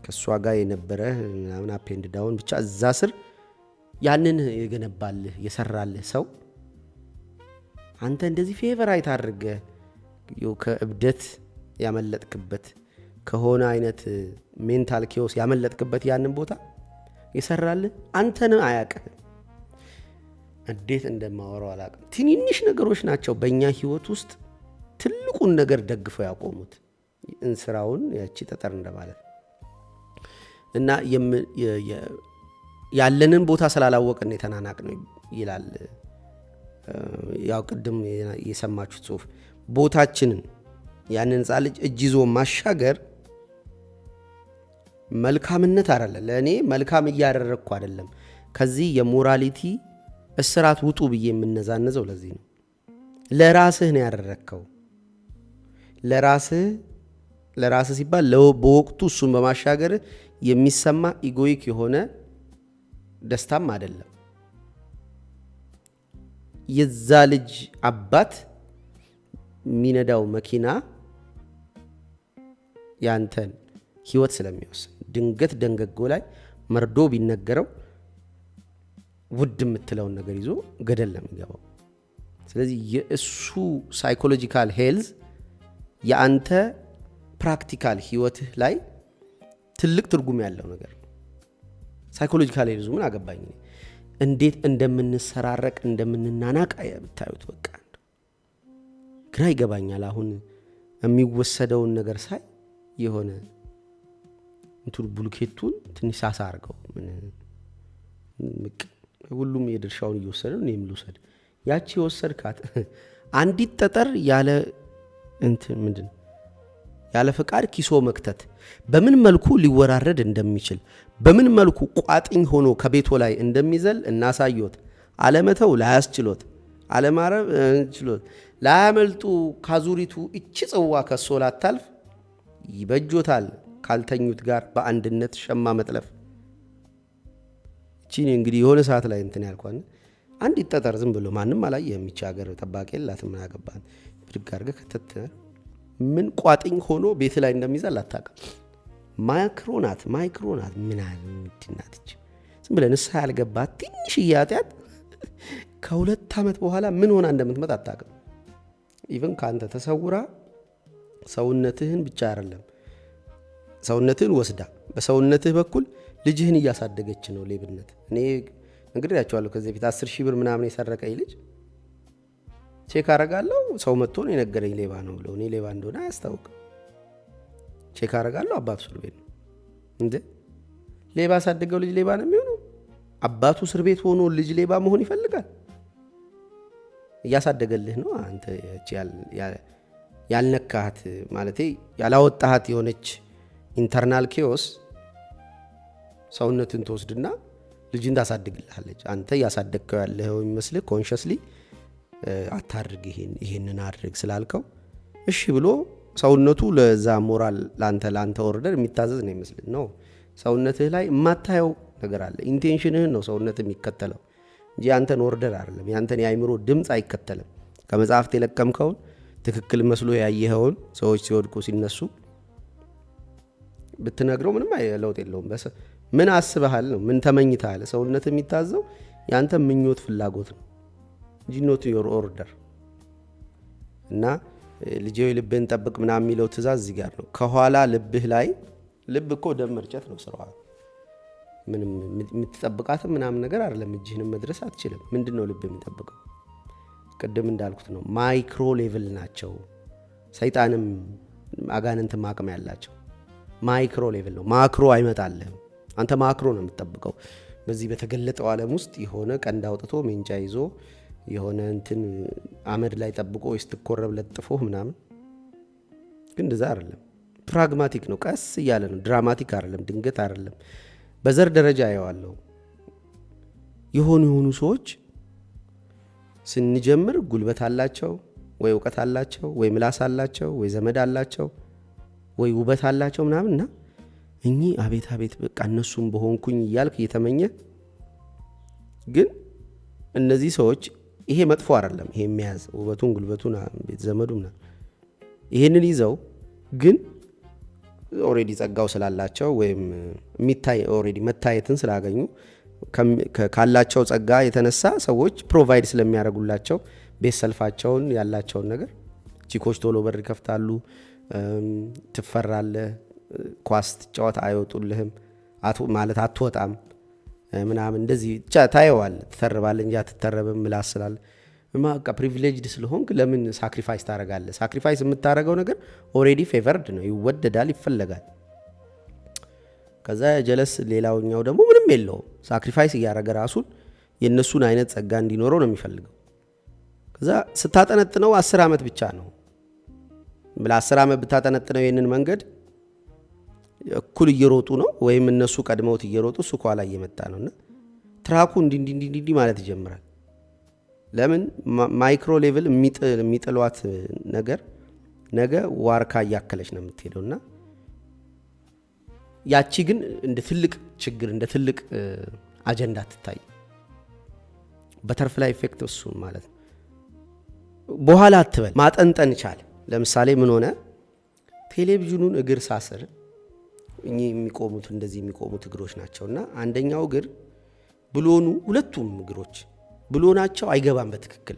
ከሷ ጋር የነበረ ምናምን አፕ ኤንድ ዳውን ብቻ እዛ ስር ያንን የገነባልህ የሰራልህ ሰው አንተ እንደዚህ ፌቨራይት አድርገህ ከእብደት ያመለጥክበት ከሆነ አይነት ሜንታል ኬዎስ ያመለጥክበት ያንን ቦታ የሰራልህ አንተን አያውቅህም። እንዴት እንደማወራው አላውቅም። ትንንሽ ነገሮች ናቸው በእኛ ህይወት ውስጥ ትልቁን ነገር ደግፈው ያቆሙት። እንስራውን ያቺ ጠጠር እንደማለት እና ያለንን ቦታ ስላላወቅን የተናናቅ ነው ይላል። ያው ቅድም የሰማችሁት ጽሁፍ ቦታችንን ያንን ሕፃን ልጅ እጅ ይዞ ማሻገር መልካምነት አይደለም። ለእኔ መልካም እያደረግኩ አይደለም። ከዚህ የሞራሊቲ እስራት ውጡ ብዬ የምነዛነዘው ለዚህ ነው። ለራስህ ነው ያደረግከው። ለራስህ ሲባል በወቅቱ እሱን በማሻገር የሚሰማ ኢጎይክ የሆነ ደስታም አይደለም። የዛ ልጅ አባት የሚነዳው መኪና ያንተን ህይወት ስለሚወስን ድንገት ደንገጎ ላይ መርዶ ቢነገረው ውድ የምትለውን ነገር ይዞ ገደል ነው የሚገባው። ስለዚህ የእሱ ሳይኮሎጂካል ሄልዝ የአንተ ፕራክቲካል ህይወትህ ላይ ትልቅ ትርጉም ያለው ነገር ነው። ሳይኮሎጂካል ሄልዙ ምን አገባኝ እንዴት እንደምንሰራረቅ እንደምንናናቅ ብታዩት በቃ ግራ ይገባኛል። አሁን የሚወሰደውን ነገር ሳይ የሆነ እንትን ቡልኬቱን ትንሽ ሳሳ አድርገው ሁሉም የድርሻውን እየወሰደ ነው። እኔም ልውሰድ። ያቺ የወሰድካት አንዲት ጠጠር ያለ እንትን ምንድን ያለ ፈቃድ ኪሶ መክተት በምን መልኩ ሊወራረድ እንደሚችል በምን መልኩ ቋጥኝ ሆኖ ከቤቶ ላይ እንደሚዘል እናሳየት። አለመተው ላያስችሎት አለማረብ ችሎት ላያመልጡ ካዙሪቱ እቺ ጽዋ ከሶ ላታልፍ ይበጆታል ካልተኙት ጋር በአንድነት ሸማ መጥለፍ። እቺ እንግዲህ የሆነ ሰዓት ላይ እንትን ያልኳን አንዲት ጠጠር ዝም ብሎ ማንም አላየ የሚቻ ሀገር ጠባቂ የላትም። ምን ያገባን ብድግ አድርገህ ከተት ምን ቋጥኝ ሆኖ ቤት ላይ እንደሚዘል አታውቅም። ማይክሮናት ምን ምድናት እቺ ዝም ብለህ ንስሐ ያልገባት ትንሽዬ ኃጢአት ከ2 ዓመት በኋላ ምን ሆና እንደምትመጣ አታውቅም። ኢቭን ካንተ ተሰውራ ሰውነትህን ብቻ አይደለም ሰውነትህን ወስዳ በሰውነትህ በኩል ልጅህን እያሳደገች ነው ሌብነት። እኔ ነግሬያቸዋለሁ ከዚህ በፊት 10,000 ብር ምናምን የሰረቀኝ ልጅ ቼክ አረጋለሁ። ሰው መጥቶ ነው የነገረኝ ሌባ ነው ብሎ። እኔ ሌባ እንደሆነ አያስታውቅም። ቼክ አረጋለሁ። አባቱ እስር ቤት ነው እንዴ? ሌባ ያሳደገው ልጅ ሌባ ነው የሚሆነው? አባቱ እስር ቤት ሆኖ ልጅ ሌባ መሆን ይፈልጋል? እያሳደገልህ ነው። አንተ ያልነካሃት ማለት ያላወጣሃት የሆነች ኢንተርናል ኬዎስ ሰውነትን ትወስድና ልጅን ታሳድግልሃለች። አንተ እያሳደግከው ያለኸው የሚመስልህ ኮንሽስሊ አታድርግ ይሄንን አድርግ ስላልከው እሺ ብሎ ሰውነቱ ለዛ ሞራል ላንተ ኦርደር የሚታዘዝ ነው ይመስል ነው። ሰውነትህ ላይ የማታየው ነገር አለ። ኢንቴንሽንህን ነው ሰውነትህ የሚከተለው እንጂ አንተን ኦርደር አይደለም። ያንተን የአይምሮ ድምፅ አይከተልም። ከመጽሐፍት የለቀምከውን ትክክል መስሎ ያየኸውን ሰዎች ሲወድቁ ሲነሱ ብትነግረው ምንም ለውጥ የለውም። ምን አስበሃል ነው፣ ምን ተመኝተሃል። ሰውነትህ የሚታዘው ያንተ ምኞት ፍላጎት ነው እንጂ ኖት ዮር ኦርደር። እና ልጄ ልብህን ጠብቅ ምናምን የሚለው ትእዛዝ እዚህ ጋር ነው። ከኋላ ልብህ ላይ ልብ እኮ ደም መርጨት ነው ስራዋ። ምንም የምትጠብቃትም ምናምን ነገር አይደለም። እጅህንም መድረስ አትችልም። ምንድን ነው ልብ የሚጠብቀው? ቅድም እንዳልኩት ነው፣ ማይክሮ ሌቭል ናቸው። ሰይጣንም አጋንንትም አቅም ያላቸው ማይክሮ ሌቭል ነው። ማክሮ አይመጣልህም። አንተ ማክሮ ነው የምትጠብቀው። በዚህ በተገለጠው ዓለም ውስጥ የሆነ ቀንድ አውጥቶ ሜንጫ ይዞ የሆነ እንትን አመድ ላይ ጠብቆ ስትኮረብ ለጥፎ ምናምን። ግን እንደዛ አይደለም። ፕራግማቲክ ነው። ቀስ እያለ ነው። ድራማቲክ አይደለም። ድንገት አይደለም። በዘር ደረጃ ያየዋለሁ። የሆኑ ሰዎች ስንጀምር ጉልበት አላቸው ወይ እውቀት አላቸው ወይ ምላስ አላቸው ወይ ዘመድ አላቸው ወይ ውበት አላቸው ምናምን እና እኚህ አቤት አቤት በቃ እነሱም በሆንኩኝ እያልክ እየተመኘ ግን እነዚህ ሰዎች ይሄ መጥፎ አይደለም። ይሄ የሚያዝ ውበቱን ጉልበቱን ቤት ዘመዱ ምናምን ይሄንን ይዘው ግን ኦሬዲ ጸጋው ስላላቸው ወይም የሚታይ ኦሬዲ መታየትን ስላገኙ ካላቸው ጸጋ የተነሳ ሰዎች ፕሮቫይድ ስለሚያደርጉላቸው ቤት ሰልፋቸውን ያላቸውን ነገር ቺኮች ቶሎ በር ይከፍታሉ። ትፈራለህ። ኳስ ትጫወት አይወጡልህም ማለት አትወጣም ምናምን እንደዚህ ብቻ ታየዋለህ። ትተርባለህ እንጂ አትተረብም። ምላስ ስላለ በቃ ፕሪቪሌጅድ ስለሆንክ ለምን ሳክሪፋይስ ታደርጋለህ? ሳክሪፋይስ የምታደርገው ነገር ኦሬዲ ፌቨርድ ነው፣ ይወደዳል፣ ይፈለጋል። ከዛ ጀለስ ሌላውኛው ደግሞ ምንም የለውም። ሳክሪፋይስ እያደረገ ራሱን የእነሱን አይነት ጸጋ እንዲኖረው ነው የሚፈልገው። ከዛ ስታጠነጥነው 10 ዓመት ብቻ ነው ለ10 ዓመት ብታጠነጥነው ይህንን መንገድ እኩል እየሮጡ ነው ወይም እነሱ ቀድመውት እየሮጡ እሱ ከኋላ እየመጣ ነውና ትራኩ እንዲህ ማለት ይጀምራል። ለምን ማይክሮ ሌቭል የሚጥሏት ነገር ነገ ዋርካ እያከለች ነው የምትሄደውና ያቺ ግን እንደ ትልቅ ችግር እንደ ትልቅ አጀንዳ ትታይ። በተርፍላይ ኢፌክት እሱ ማለት ነው። በኋላ አትበል ማጠንጠን ቻለ። ለምሳሌ ምን ሆነ? ቴሌቪዥኑን እግር ሳስር እኚህ የሚቆሙት እንደዚህ የሚቆሙት እግሮች ናቸውና አንደኛው እግር ብሎኑ ሁለቱም እግሮች ብሎናቸው አይገባም በትክክል።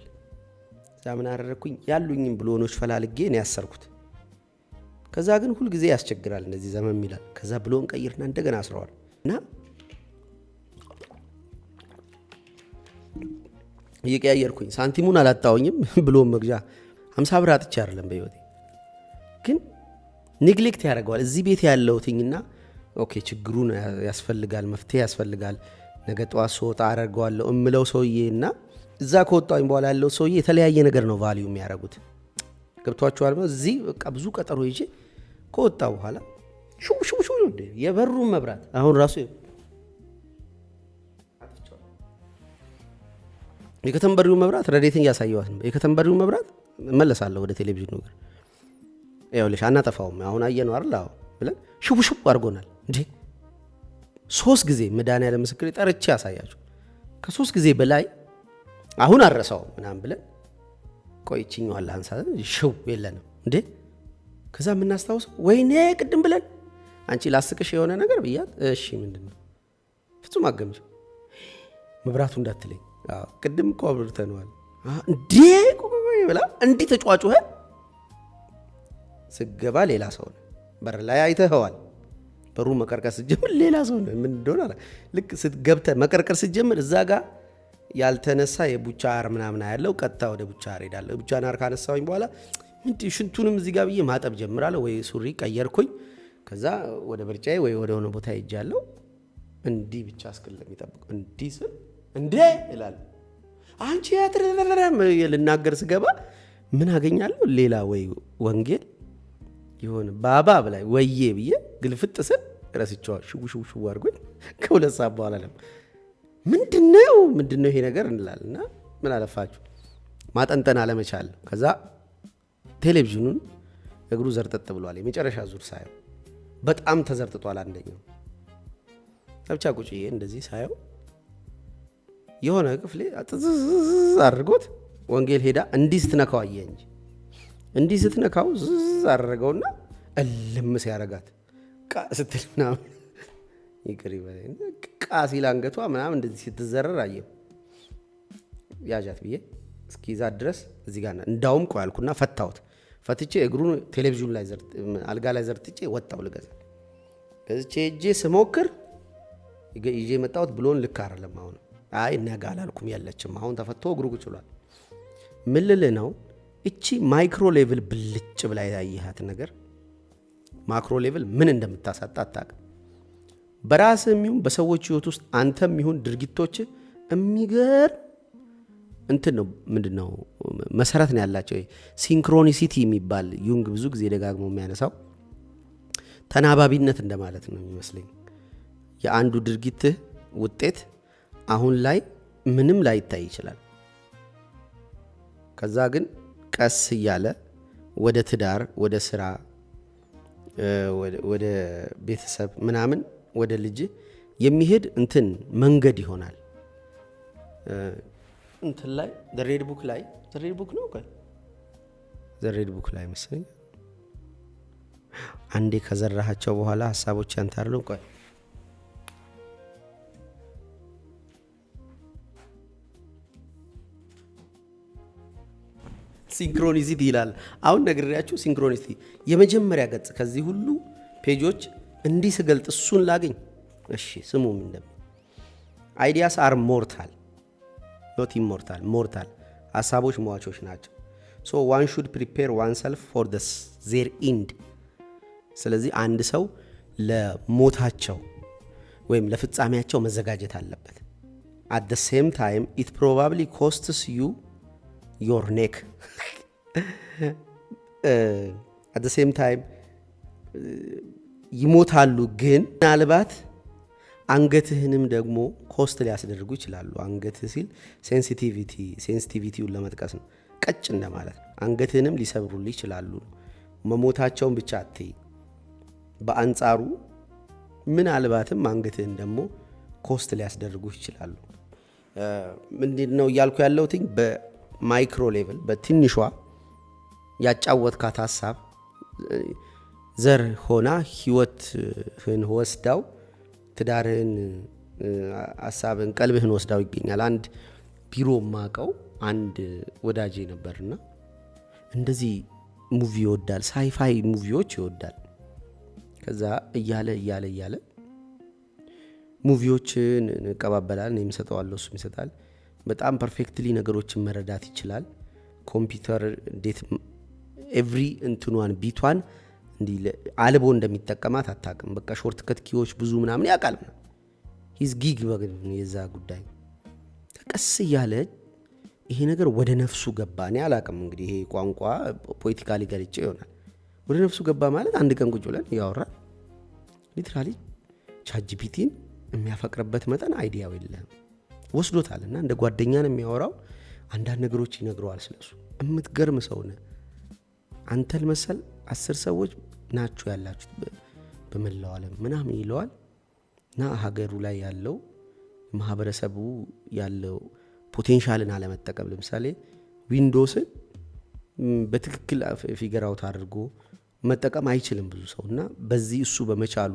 እዛ ምን አደረኩኝ? ያሉኝም ብሎኖች ፈላልጌ ነው ያሰርኩት። ከዛ ግን ሁል ጊዜ ያስቸግራል፣ እንደዚህ ዘመም ይላል። ከዛ ብሎን ቀይርና እንደገና አስረዋል እና እየቀያየርኩኝ ሳንቲሙን አላጣውኝም። ብሎን መግዣ 50 ብር አጥቼ አይደለም በህይወቴ፣ ግን ኔግሌክት ያደርገዋል። እዚህ ቤት ያለውትኝና ኦኬ ችግሩን ያስፈልጋል፣ መፍትሄ ያስፈልጋል፣ ነገ ጠዋት ስወጣ አደርገዋለሁ እምለው ሰውዬና እዛ ከወጣሁኝ በኋላ ያለው ሰውዬ የተለያየ ነገር ነው ቫልዩ የሚያደርጉት። ገብቷችኋል? እዚህ በቃ ብዙ ቀጠሮ ይዤ ከወጣ በኋላ ሹ የበሩን መብራት አሁን ራሱ የከተንበሪው መብራት ረዴትን እያሳየዋት ነው። የከተንበሪው መብራት እመለሳለሁ ወደ ቴሌቪዥኑ ጋር ይኸውልሽ አናጠፋውም አሁን አየነው አይደል አዎ ብለን ሹ አድርጎናል እንዴ 3 ጊዜ መድኃኒዓለም ምስክሬ ጠርቼ ያሳያችሁ ከ3 ጊዜ በላይ አሁን አረሳው ምናምን ብለን ቆይችኛው አለ አንሳ ሽው የለንም እንዴ ከዛ የምናስታውሰው ወይኔ ቅድም ብለን አንቺ ላስቅሽ የሆነ ነገር ብያት እሺ ምንድነው ፍጹም አገምሽ መብራቱ እንዳትለኝ ቅድም እኮ አብርተነዋል እንዴ ቆይ ብላ እንዲህ ተጫዋጩህ ስገባ ሌላ ሰው ነው በር ላይ አይተኸዋል በሩ መቀርቀር ስትጀምር ሌላ ሰው ነው ምን እንደሆነ አላ ልክ ስትገብተ መቀርቀር ስትጀምር እዛ ጋር ያልተነሳ የቡቻ አር ምናምን ያለው ቀጥታ ወደ ቡቻ አር ሄዳለሁ ቡቻ አር ካነሳውኝ በኋላ እንዴ ሽንቱንም እዚህ ጋር ብዬ ማጠብ ጀምራለሁ ወይ ሱሪ ቀየርኩኝ ከዛ ወደ በርጫዬ ወይ ወደ ሆነ ቦታ ሄጃለሁ እንዲህ ብቻ እስከለም ይጠብቅ እንዲህ ስል እንዴ ይላል አንቺ ያትረረረም ልናገር ስገባ ምን አገኛለሁ ሌላ ወይ ወንጌል ይሆን ባባ ብላይ ወዬ ብዬ ግልፍጥ ስል ረስቼው ሽው አድርጎኝ ከሁለት ሰዓት በኋላ ምንድነው ይሄ ነገር እንላልና ምን አለፋችሁ ማጠንጠን አለመቻል ከዛ ቴሌቪዥኑን እግሩ ዘርጠጥ ብሏል የመጨረሻ ዙር ሳየው በጣም ተዘርጥቷል አንደኛው ብቻ ቁጭዬ እንደዚህ ሳየው የሆነ ክፍሌ አድርጎት ወንጌል ሄዳ እንዲህ ስትነካው አየህ እንጂ እንዲህ ስትነካው አደረገውና እልምስ ያረጋት ቃ ስትል ምናምን ይቅር ይበለኝ ቃ ሲል አንገቷ ምናምን እንደዚህ ስትዘረር አየሁ ያጃት ብዬ እስኪዛት ድረስ እዚህ ጋር እንዳውም ቆይ አልኩና ፈትቼ እግሩን ቴሌቪዥን ላይ አልጋ ላይ ዘርጥጬ ወጣው ልገዛ ከዚቼ እጄ ስሞክር ይዤ መጣሁት ብሎን ልክ አይደለም አሁን አይ ነገ አላልኩም ያለችም አሁን ተፈቶ እግሩ ቁጭሏል ምን ልልህ ነው እቺ ማይክሮ ሌቭል ብልጭ ብላ ያያያት ነገር ማክሮ ሌቭል ምን እንደምታሳጣ አታውቅም በራስህም ይሁን በሰዎች ህይወት ውስጥ አንተም ይሁን ድርጊቶች የሚገርም እንትን ነው ምንድነው መሰረት ነው ያላቸው ሲንክሮኒሲቲ የሚባል ዩንግ ብዙ ጊዜ ደጋግሞ የሚያነሳው ተናባቢነት እንደማለት ነው የሚመስለኝ የአንዱ ድርጊት ውጤት አሁን ላይ ምንም ላይ ይታይ ይችላል ከዛ ግን ቀስ እያለ ወደ ትዳር ወደ ስራ ወደ ቤተሰብ ምናምን ወደ ልጅ የሚሄድ እንትን መንገድ ይሆናል እንትን ላይ ዘሬድ ቡክ ነው ቆይ ዘሬድ ቡክ ላይ መሰለኝ አንዴ ከዘራሃቸው በኋላ ሐሳቦች ያንታርሉ ቆይ ሲንክሮኒሲቲ ይላል አሁን ነግሬያችሁ ሲንክሮኒሲቲ የመጀመሪያ ገጽ ከዚህ ሁሉ ፔጆች እንዲህ ስገልጥ እሱን ላገኝ እሺ ስሙ ምን እንደም አይዲያስ አር ሞርታል ኖት ኢሞርታል ሞርታል ሐሳቦች ሟቾች ናቸው ሶ one should prepare oneself for their end ስለዚህ አንድ ሰው ለሞታቸው ወይም ለፍጻሜያቸው መዘጋጀት አለበት at the same time it probably costs you your neck አት ዘ ሴም ታይም ይሞታሉ። ግን ምናልባት አንገትህንም ደግሞ ኮስት ሊያስደርጉ ይችላሉ። አንገትህ ሲል ሴንሲቲቪቲውን ለመጥቀስ ነው። ቀጭ እንደማለት ነው። አንገትህንም ሊሰብሩልህ ይችላሉ። መሞታቸውን ብቻ አትይ። በአንጻሩ ምናልባትም አንገትህን ደግሞ ኮስት ሊያስደርጉ ይችላሉ። ምንድን ነው እያልኩ ያለሁት? በማይክሮ ሌቭል በትንሿ ያጫወትካት ሀሳብ ዘር ሆና ህይወትህን ወስዳው ትዳርህን፣ ሀሳብህን፣ ቀልብህን ወስዳው ይገኛል። አንድ ቢሮ ማቀው አንድ ወዳጄ ነበርና እንደዚህ ሙቪ ይወዳል፣ ሳይፋይ ሙቪዎች ይወዳል። ከዛ እያለ ሙቪዎችን እንቀባበላል። እኔም እሰጠዋለሁ፣ እሱም ይሰጣል። በጣም ፐርፌክትሊ ነገሮችን መረዳት ይችላል። ኮምፒውተር እንዴት ኤቭሪ እንትኗን ቢቷን እንዲህ አልቦ እንደሚጠቀማት አታውቅም። በቃ ሾርት ከት ኪዎች ብዙ ምናምን ያውቃል። ሂዝ ጊግ የዛ ጉዳይ ቀስ እያለ ይሄ ነገር ወደ ነፍሱ ገባ። እኔ አላውቅም እንግዲህ ይሄ ቋንቋ ፖለቲካሊ ገልጬ ይሆናል። ወደ ነፍሱ ገባ ማለት አንድ ቀን ቁጭ ብለን ያወራል። ሊትራሊ ቻትጂፒቲን የሚያፈቅርበት መጠን አይዲያው የለም፣ ወስዶታል። እና እንደ ጓደኛ ነው የሚያወራው። አንዳንድ ነገሮች ይነግረዋል ስለሱ። የምትገርም ሰው ነህ አንተን መሰል 10 ሰዎች ናችሁ ያላችሁት በመላው ዓለም ምናምን ይለዋል። እና ሀገሩ ላይ ያለው ማህበረሰቡ ያለው ፖቴንሻልን አለመጠቀም፣ ለምሳሌ ዊንዶውስን በትክክል ፊገር አውት አድርጎ መጠቀም አይችልም ብዙ ሰው። እና በዚህ እሱ በመቻሉ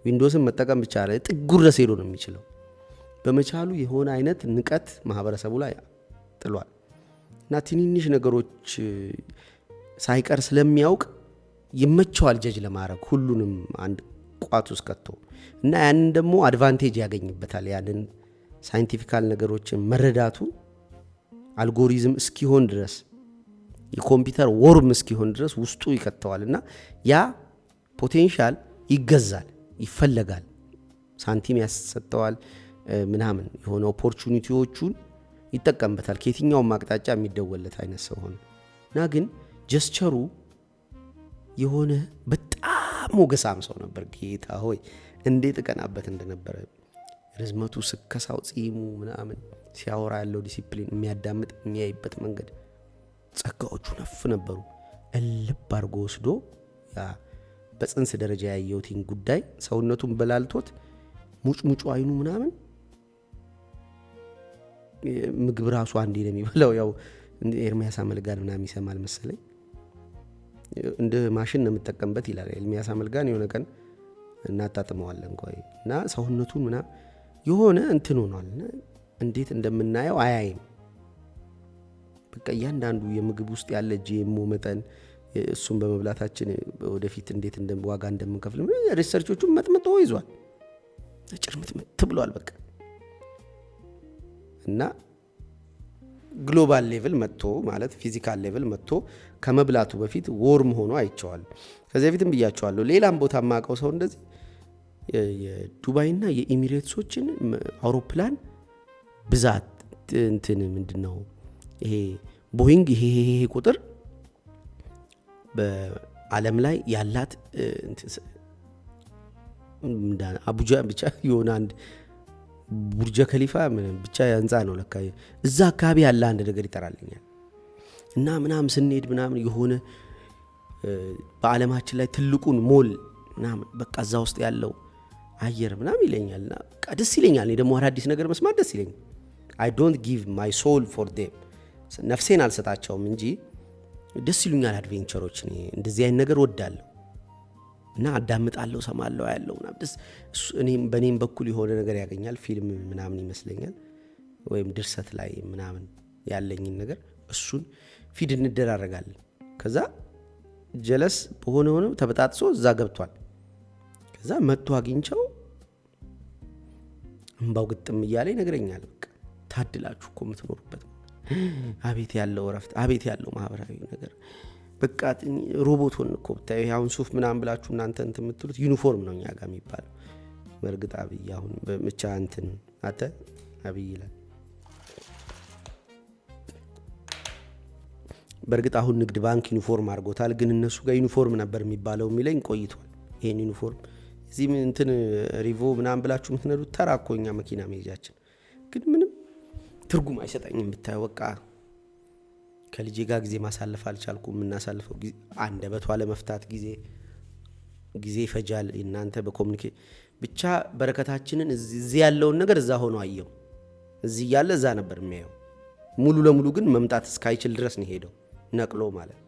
ዊንዶውስን መጠቀም ብቻ ላይ ጥጉ ድረስ ሄዶ ነው የሚችለው። በመቻሉ የሆነ አይነት ንቀት ማህበረሰቡ ላይ ጥሏል። እና ትንንሽ ነገሮች ሳይቀር ስለሚያውቅ ይመቸዋል ጀጅ ለማድረግ ሁሉንም አንድ ቋት ውስጥ ከቶ። እና ያንን ደግሞ አድቫንቴጅ ያገኝበታል። ያንን ሳይንቲፊካል ነገሮችን መረዳቱ አልጎሪዝም እስኪሆን ድረስ የኮምፒውተር ወርም እስኪሆን ድረስ ውስጡ ይከተዋል። እና ያ ፖቴንሻል ይገዛል፣ ይፈለጋል፣ ሳንቲም ያሰጠዋል ምናምን የሆነ ኦፖርቹኒቲዎቹን ይጠቀምበታል። ከየትኛውም አቅጣጫ የሚደወለት አይነት ሰው ሆነ እና ግን ጀስቸሩ የሆነ በጣም ሞገሳም ሰው ነበር። ጌታ ሆይ እንዴት እቀናበት እንደነበረ ርዝመቱ፣ ስከሳው፣ ጺሙ ምናምን ሲያወራ ያለው ዲሲፕሊን፣ የሚያዳምጥ የሚያይበት መንገድ፣ ጸጋዎቹ ነፍ ነበሩ። እልብ አድርጎ ወስዶ ያ በጽንስ ደረጃ ያየሁትን ጉዳይ ሰውነቱን በላልቶት ሙጭሙጩ አይኑ ምናምን ምግብ ራሱ አንዴ ነው የሚበላው። ያው ኤርሚያስ አመልጋን ምናምን ይሰማል መሰለኝ እንደ ማሽን ነው የምጠቀምበት ይላል። ኤርሚያስ አመልጋን የሆነ ቀን እናጣጥመዋለን ቆይ እና ሰውነቱን ምናምን የሆነ እንትን ሆኗል። እንዴት እንደምናየው አያይም። በቃ እያንዳንዱ የምግብ ውስጥ ያለ ጂኤምኦ መጠን እሱን በመብላታችን ወደፊት እንዴት ዋጋ እንደምንከፍል ሪሰርቾቹን መጥምጦ ይዟል። ጭርምት ብሏል በቃ። እና ግሎባል ሌቭል መጥቶ ማለት ፊዚካል ሌቭል መጥቶ ከመብላቱ በፊት ዎርም ሆኖ አይቼዋል። ከዚህ በፊትም ብያቸዋለሁ። ሌላም ቦታ ማቀው ሰው እንደዚህ የዱባይና የኤሚሬትሶችን አውሮፕላን ብዛት እንትን ምንድነው ይሄ ቦይንግ ይሄ ቁጥር በዓለም ላይ ያላት አቡጃ ብቻ የሆነ አንድ ቡርጀ ከሊፋ ብቻ ህንፃ ነው ለካ እዛ አካባቢ ያለ አንድ ነገር ይጠራልኛል። እና ምናምን ስንሄድ ምናምን የሆነ በዓለማችን ላይ ትልቁን ሞል ምናምን በቃ እዛ ውስጥ ያለው አየር ምናምን ይለኛል። እና በቃ ደስ ይለኛል። እኔ ደግሞ አዳዲስ ነገር መስማት ደስ ይለኛል። I don't give my soul for them። ነፍሴን አልሰጣቸውም እንጂ ደስ ይሉኛል አድቬንቸሮች። እንደዚህ አይነት ነገር ወዳለሁ እና አዳምጣለሁ፣ ሰማለሁ፣ ያለው ምናምን ደስ እኔም በኔም በኩል የሆነ ነገር ያገኛል። ፊልም ምናምን ይመስለኛል ወይም ድርሰት ላይ ምናምን ያለኝን ነገር እሱን ፊድ እንደራረጋለን። ከዛ ጀለስ በሆነ ሆነ ተበጣጥሶ እዛ ገብቷል። ከዛ መጥቶ አግኝቸው እንባው ግጥም እያለ ይነግረኛል። በቃ ታድላችሁ እኮ የምትኖሩበት፣ አቤት ያለው እረፍት፣ አቤት ያለው ማህበራዊ ነገር። በቃ ሮቦት ሆን እኮ ብታይ አሁን ሱፍ ምናምን ብላችሁ እናንተ እንትን የምትሉት ዩኒፎርም ነው እኛ ጋር የሚባለው። በእርግጥ አብይ አሁን በምቻ እንትን አተ አብይ ይላል በእርግጥ አሁን ንግድ ባንክ ዩኒፎርም አድርጎታል፣ ግን እነሱ ጋር ዩኒፎርም ነበር የሚባለው የሚለኝ ቆይቷል። ይሄን ዩኒፎርም እዚህ እንትን ሪቮ ምናምን ብላችሁ የምትነዱት ተራ እኮ እኛ መኪና መሄጃችን ግን ምንም ትርጉም አይሰጠኝም ብታየው። በቃ ከልጄ ጋር ጊዜ ማሳለፍ አልቻልኩም። የምናሳልፈው ጊዜ አንደበቷ ለመፍታት ጊዜ ይፈጃል። እናንተ በኮሙኒኬት ብቻ በረከታችንን እዚህ ያለውን ነገር እዛ ሆኖ አየው። እዚህ ያለ እዛ ነበር የሚያየው። ሙሉ ለሙሉ ግን መምጣት እስካይችል ድረስ ነው ሄደው ነቅሎ ማለት።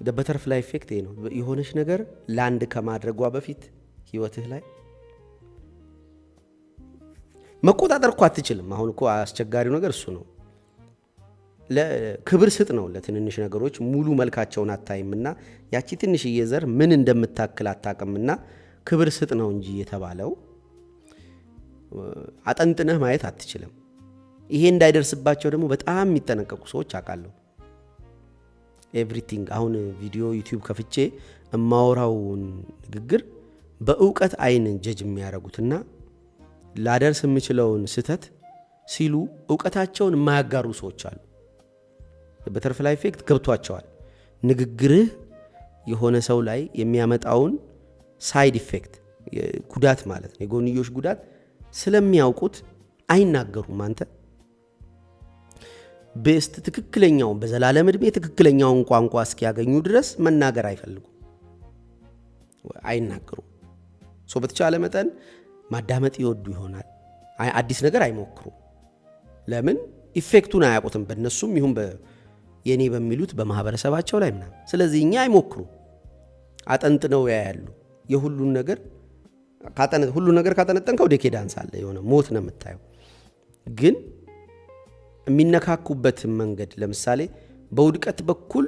በተርፍላይ ኢፌክት ይሄ ነው። የሆነች ነገር ላንድ ከማድረጓ በፊት ህይወትህ ላይ መቆጣጠር እኮ አትችልም። አሁን እኮ አስቸጋሪው ነገር እሱ ነው። ለክብር ስጥ ነው። ለትንንሽ ነገሮች ሙሉ መልካቸውን አታይምና ያቺ ትንሽዬ ዘር ምን እንደምታክል አታቅምና ክብር ስጥ ነው እንጂ የተባለው አጠንጥነህ ማየት አትችልም። ይሄ እንዳይደርስባቸው ደግሞ በጣም የሚጠነቀቁ ሰዎች አውቃለሁ። ኤቭሪቲንግ አሁን ቪዲዮ ዩቲዩብ ከፍቼ እማወራውን ንግግር በእውቀት አይን ጀጅ የሚያደርጉትና ላደርስ የምችለውን ስህተት ሲሉ እውቀታቸውን የማያጋሩ ሰዎች አሉ። በተርፍላይ ኢፌክት ገብቷቸዋል። ንግግርህ የሆነ ሰው ላይ የሚያመጣውን ሳይድ ኢፌክት ጉዳት ማለት ነው፣ የጎንዮሽ ጉዳት ስለሚያውቁት አይናገሩም። አንተ ቤስት ትክክለኛውን በዘላለም ዕድሜ ትክክለኛውን ቋንቋ እስኪያገኙ ድረስ መናገር አይፈልጉም፣ አይናገሩም። በተቻለ መጠን ማዳመጥ ይወዱ ይሆናል። አዲስ ነገር አይሞክሩም። ለምን? ኢፌክቱን አያውቁትም፣ በእነሱም ይሁን የኔ በሚሉት በማህበረሰባቸው ላይ ምናምን። ስለዚህ እኛ አይሞክሩም፣ አጠንጥነው ያያሉ። የሁሉን ነገር ካጠነጠንከው ዴኬዳንስ አለ፣ የሆነ ሞት ነው የምታየው። ግን የሚነካኩበት መንገድ ለምሳሌ በውድቀት በኩል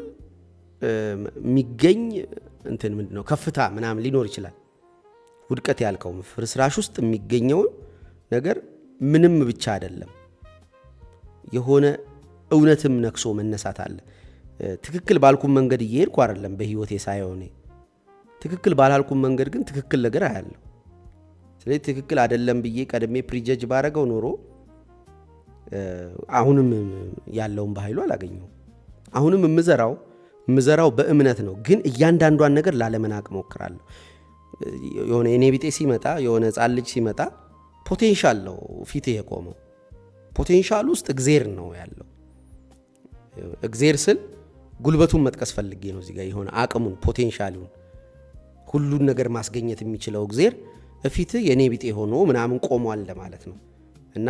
የሚገኝ እንትን ምንድነው ከፍታ ምናምን ሊኖር ይችላል። ውድቀት ያልከው ፍርስራሽ ውስጥ የሚገኘውን ነገር ምንም ብቻ አይደለም፣ የሆነ እውነትም ነክሶ መነሳት አለ። ትክክል ባልኩም መንገድ እየሄድኩ አይደለም በህይወቴ ሳይሆን ትክክል ባላልኩም መንገድ ግን ትክክል ነገር አያለሁ። ስለዚህ ትክክል አይደለም ብዬ ቀድሜ ፕሪጀጅ ባረገው ኖሮ አሁንም ያለውን በኃይሉ አላገኘው። አሁንም የምዘራው በእምነት ነው፣ ግን እያንዳንዷን ነገር ላለመናቅ ሞክራለሁ። የሆነ የኔ ቢጤ ሲመጣ፣ የሆነ ሕፃን ልጅ ሲመጣ ፖቴንሻል ነው ፊት የቆመው። ፖቴንሻል ውስጥ እግዜር ነው ያለው። እግዜር ስል ጉልበቱን መጥቀስ ፈልጌ ነው እዚህ ጋር የሆነ አቅሙን ፖቴንሻሉን ሁሉን ነገር ማስገኘት የሚችለው እግዜር እፊት የኔ ቢጤ ሆኖ ምናምን ቆሟል ለማለት ነው። እና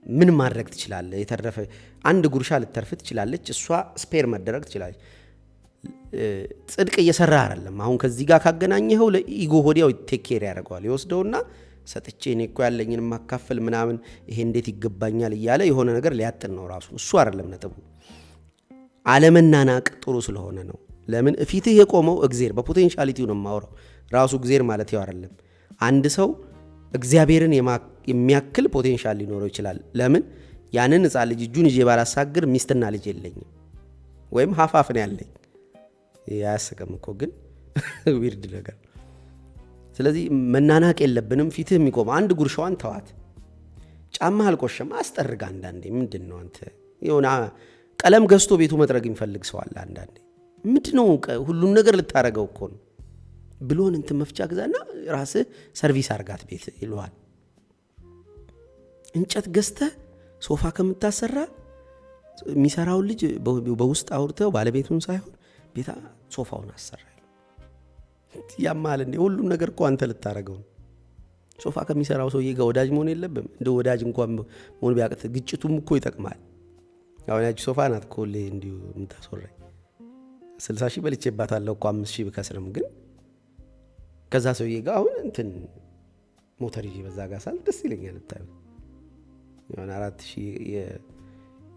ምን ማድረግ ትችላለህ? የተረፈ አንድ ጉርሻ ልተርፍ ትችላለች፣ እሷ ስፔር መደረግ ትችላለች። ጽድቅ እየሰራ አይደለም። አሁን ከዚህ ጋር ካገናኘኸው ለኢጎ ሆዲያው ቴክ ኬር ያደርገዋል። ይወስደውና ሰጥቼ እኔ እኮ ያለኝን ማካፈል ምናምን ይሄ እንዴት ይገባኛል እያለ የሆነ ነገር ሊያጥን ነው ራሱ። እሱ አይደለም ነጥቡ። አለመናናቅ ጥሩ ስለሆነ ነው። ለምን እፊትህ የቆመው እግዜር በፖቴንሻሊቲው ነው የማወራው። ራሱ እግዜር ማለት ያው አይደለም። አንድ ሰው እግዚአብሔርን የሚያክል ፖቴንሻል ሊኖረው ይችላል። ለምን? ያንን ሕፃን ልጅ እጁን ይዤ ባላሳግር ሚስትና ልጅ የለኝም፣ ወይም ሀፋፍ ነው ያለኝ። ያስቀም እኮ ግን ዊርድ ነገር። ስለዚህ መናናቅ የለብንም። ፊትህ የሚቆመው አንድ ጉርሻዋን ተዋት። ጫማ አልቆሸም አስጠርግ። አንዳንዴ ምንድን ነው አንተ የሆነ ቀለም ገዝቶ ቤቱ መጥረግ የሚፈልግ ሰው አለ። አንዳንዴ ምንድን ነው ሁሉም ነገር ልታረገው እኮ ነው ብሎን እንትን መፍቻ ግዛና ራስህ ሰርቪስ አርጋት ቤት ይለዋል። እንጨት ገዝተህ ሶፋ ከምታሰራ የሚሰራውን ልጅ በውስጥ አውርተው ባለቤቱን ሳይሆን ቤታ ሶፋውን አሰራ ያማል እንዴ? ሁሉም ነገር እኮ አንተ ልታረገው ነው። ሶፋ ከሚሰራው ሰውዬ ጋር ወዳጅ መሆን የለብም። እንደ ወዳጅ እንኳን መሆን ቢያቅት ግጭቱም እኮ ይጠቅማል። አሁን ያቺ ሶፋ ናት እኮ እንዲሁ የምታስወራኝ 60 ሺህ በልቼባታለሁ እኮ 5 ሺህ ብከስርም ግን ከዛ ሰውዬ ጋር አሁን እንትን ሞተር ይዤ በዛ ጋር ሳል ደስ ይለኛል። ልታዩ የሆነ 4 ሺህ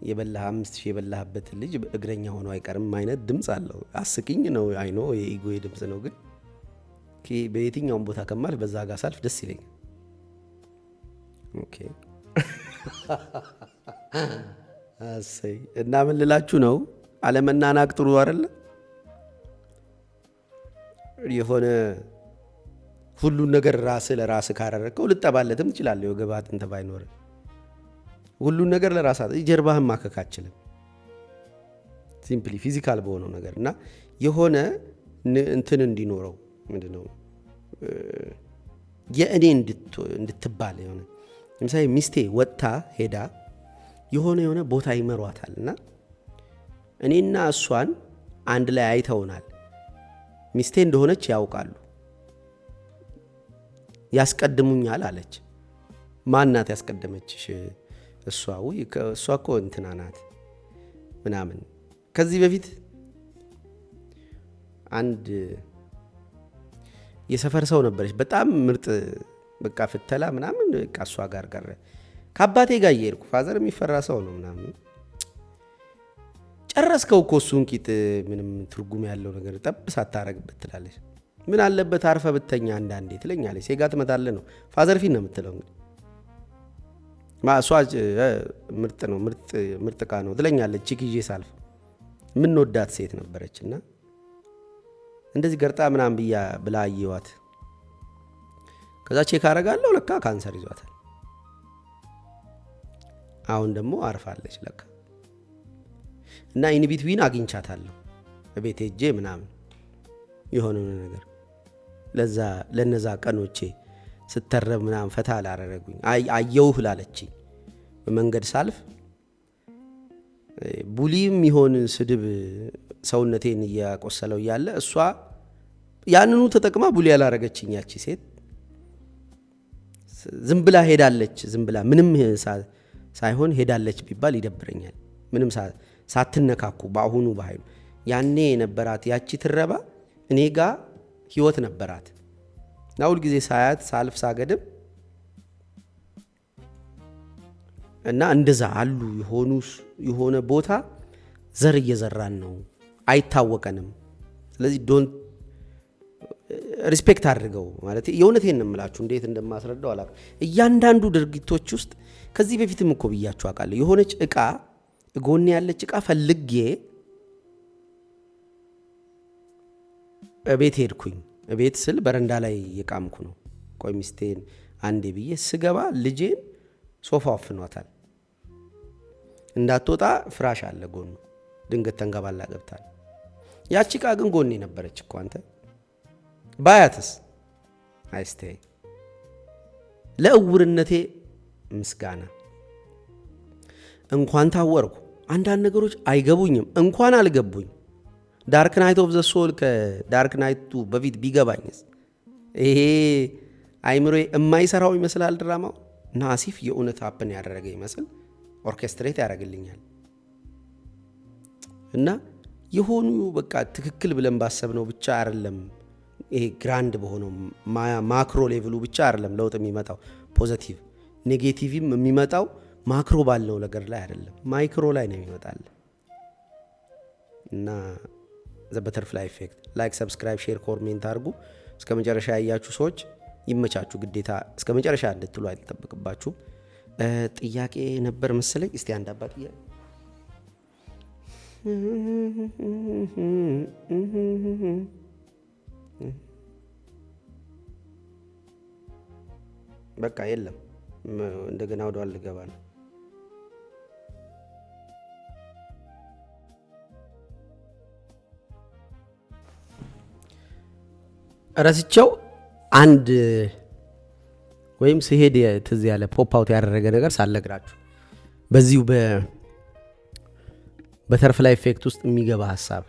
የበላህ 5 ሺህ የበላህበት ልጅ እግረኛ ሆኖ አይቀርም አይነት ድምፅ አለው። አስቂኝ ነው። አይኖ የኢጎ ድምፅ ነው። ግን በየትኛውም ቦታ ከማልፍ በዛ ጋር ሳልፍ ደስ ይለኛል። ኦኬ አሰይ እና ምን ልላችሁ ነው? አለመናናቅ ጥሩ አይደለ? የሆነ ሁሉን ነገር ራስህ ለራስህ ካደረግከው ልጠባለትም ትችላለህ። የወገብ አጥንት ባይኖር ሁሉን ነገር ለራስህ ጀርባህን ማከክ አትችልም። ሲምፕሊ ፊዚካል በሆነው ነገር እና የሆነ እንትን እንዲኖረው ምንድነው የእኔ እንድትባል የሆነ ለምሳሌ ሚስቴ ወጥታ ሄዳ የሆነ ቦታ ይመሯታል እና እኔና እሷን አንድ ላይ አይተውናል። ሚስቴ እንደሆነች ያውቃሉ። ያስቀድሙኛል አለች። ማናት ያስቀደመችሽ? እሷ እኮ እንትና ናት ምናምን። ከዚህ በፊት አንድ የሰፈር ሰው ነበረች፣ በጣም ምርጥ በቃ ፍተላ ምናምን በቃ እሷ ጋር ቀረ። ከአባቴ ጋር እየሄድኩ ፋዘር የሚፈራ ሰው ነው ምናምን ጨረስከው እኮ እሱን ቂጥ ምንም ትርጉም ያለው ነገር ጠብ ሳታረግበት ትላለች። ምን አለበት አርፈ ብተኛ አንዳንዴ ትለኛለች። ሴጋ ትመታለህ ነው ፋዘር ፊት ነው የምትለው። እንግዲህ እሷ ምርጥ ነው ምርጥ ዕቃ ነው ትለኛለች። ቺክዬ ሳልፍ ምንወዳት ሴት ነበረች እና እንደዚህ ገርጣ ምናምን ብላ አየዋት። ከዛ ቼክ አረጋለሁ ለካ ካንሰር ይዟታል። አሁን ደግሞ አርፋለች ለካ እና ኢን ቢትዊን አግኝቻታለሁ በቤት ሄጄ ምናምን የሆነ ነገር ለነዛ ቀኖቼ ስተረብ ምናምን ፈታ አላረጉኝ። አየውህ ላለችኝ በመንገድ ሳልፍ ቡሊም ይሆን ስድብ ሰውነቴን እያቆሰለው እያለ እሷ ያንኑ ተጠቅማ ቡሊ ያላረገችኝ ያቺ ሴት ዝም ብላ ሄዳለች። ዝም ብላ ምንም ሳይሆን ሄዳለች ቢባል ይደብረኛል። ምንም ሳትነካኩ በአሁኑ በኃይሉ ያኔ ነበራት ያቺ ትረባ እኔ ጋር ህይወት ነበራት እና ሁል ጊዜ ሳያት ሳልፍ ሳገድም እና እንደዛ አሉ የሆነ ቦታ ዘር እየዘራን ነው አይታወቀንም። ስለዚህ ዶንት ሪስፔክት አድርገው ማለት የእውነቴን ነው የምላችሁ። እንዴት እንደማስረዳው አላውቅም። እያንዳንዱ ድርጊቶች ውስጥ ከዚህ በፊትም እኮ ብያችሁ አውቃለሁ። የሆነች ዕቃ ጎን ያለች ዕቃ ፈልጌ ቤት ሄድኩኝ። ቤት ስል በረንዳ ላይ የቃምኩ ነው። ቆይ ሚስቴን አንዴ ብዬ ስገባ ልጄን ሶፋ አፍኗታል። እንዳትወጣ ፍራሽ አለ ጎኑ። ድንገት ተንገባላ ገብታል። ያቺ ዕቃ ግን ጎኔ ነበረች እኮ አንተ ባያትስ አይስተይ። ለእውርነቴ ምስጋና እንኳን ታወርኩ። አንዳንድ ነገሮች አይገቡኝም። እንኳን አልገቡኝ ዳርክ ናይት ኦፍ ዘ ሶል ከዳርክ ናይቱ በፊት ቢገባኝስ? ይሄ አይምሮ የማይሰራው ይመስላል ድራማው እና አሲፍ የእውነት ሀፕን ያደረገ ይመስል ኦርኬስትሬት ያደርግልኛል እና የሆኑ በቃ ትክክል ብለን ባሰብነው ብቻ አይደለም። ይሄ ግራንድ በሆነው ማክሮ ሌቭሉ ብቻ አይደለም ለውጥ የሚመጣው። ፖዚቲቭ ኔጌቲቭም የሚመጣው ማክሮ ባለው ነገር ላይ አይደለም፣ ማይክሮ ላይ ነው የሚመጣል። እና ዘ በተርፍላይ ኢፌክት ላይክ፣ ሰብስክራይብ፣ ሼር፣ ኮሜንት አድርጉ። እስከ መጨረሻ ያያችሁ ሰዎች ይመቻችሁ። ግዴታ እስከ መጨረሻ እንድትሉ አይጠበቅባችሁም። ጥያቄ ነበር መሰለኝ። እስቲ አንድ አባ ጥያቄ በቃ የለም። እንደገና ወደኋላ ልገባ ነው። ረስቸው አንድ ወይም ሲሄድ ትዝ ያለ ፖፕ አውት ያደረገ ነገር ሳልነግራችሁ በዚሁ በተርፍላይ ኢፌክት ውስጥ የሚገባ ሐሳብ።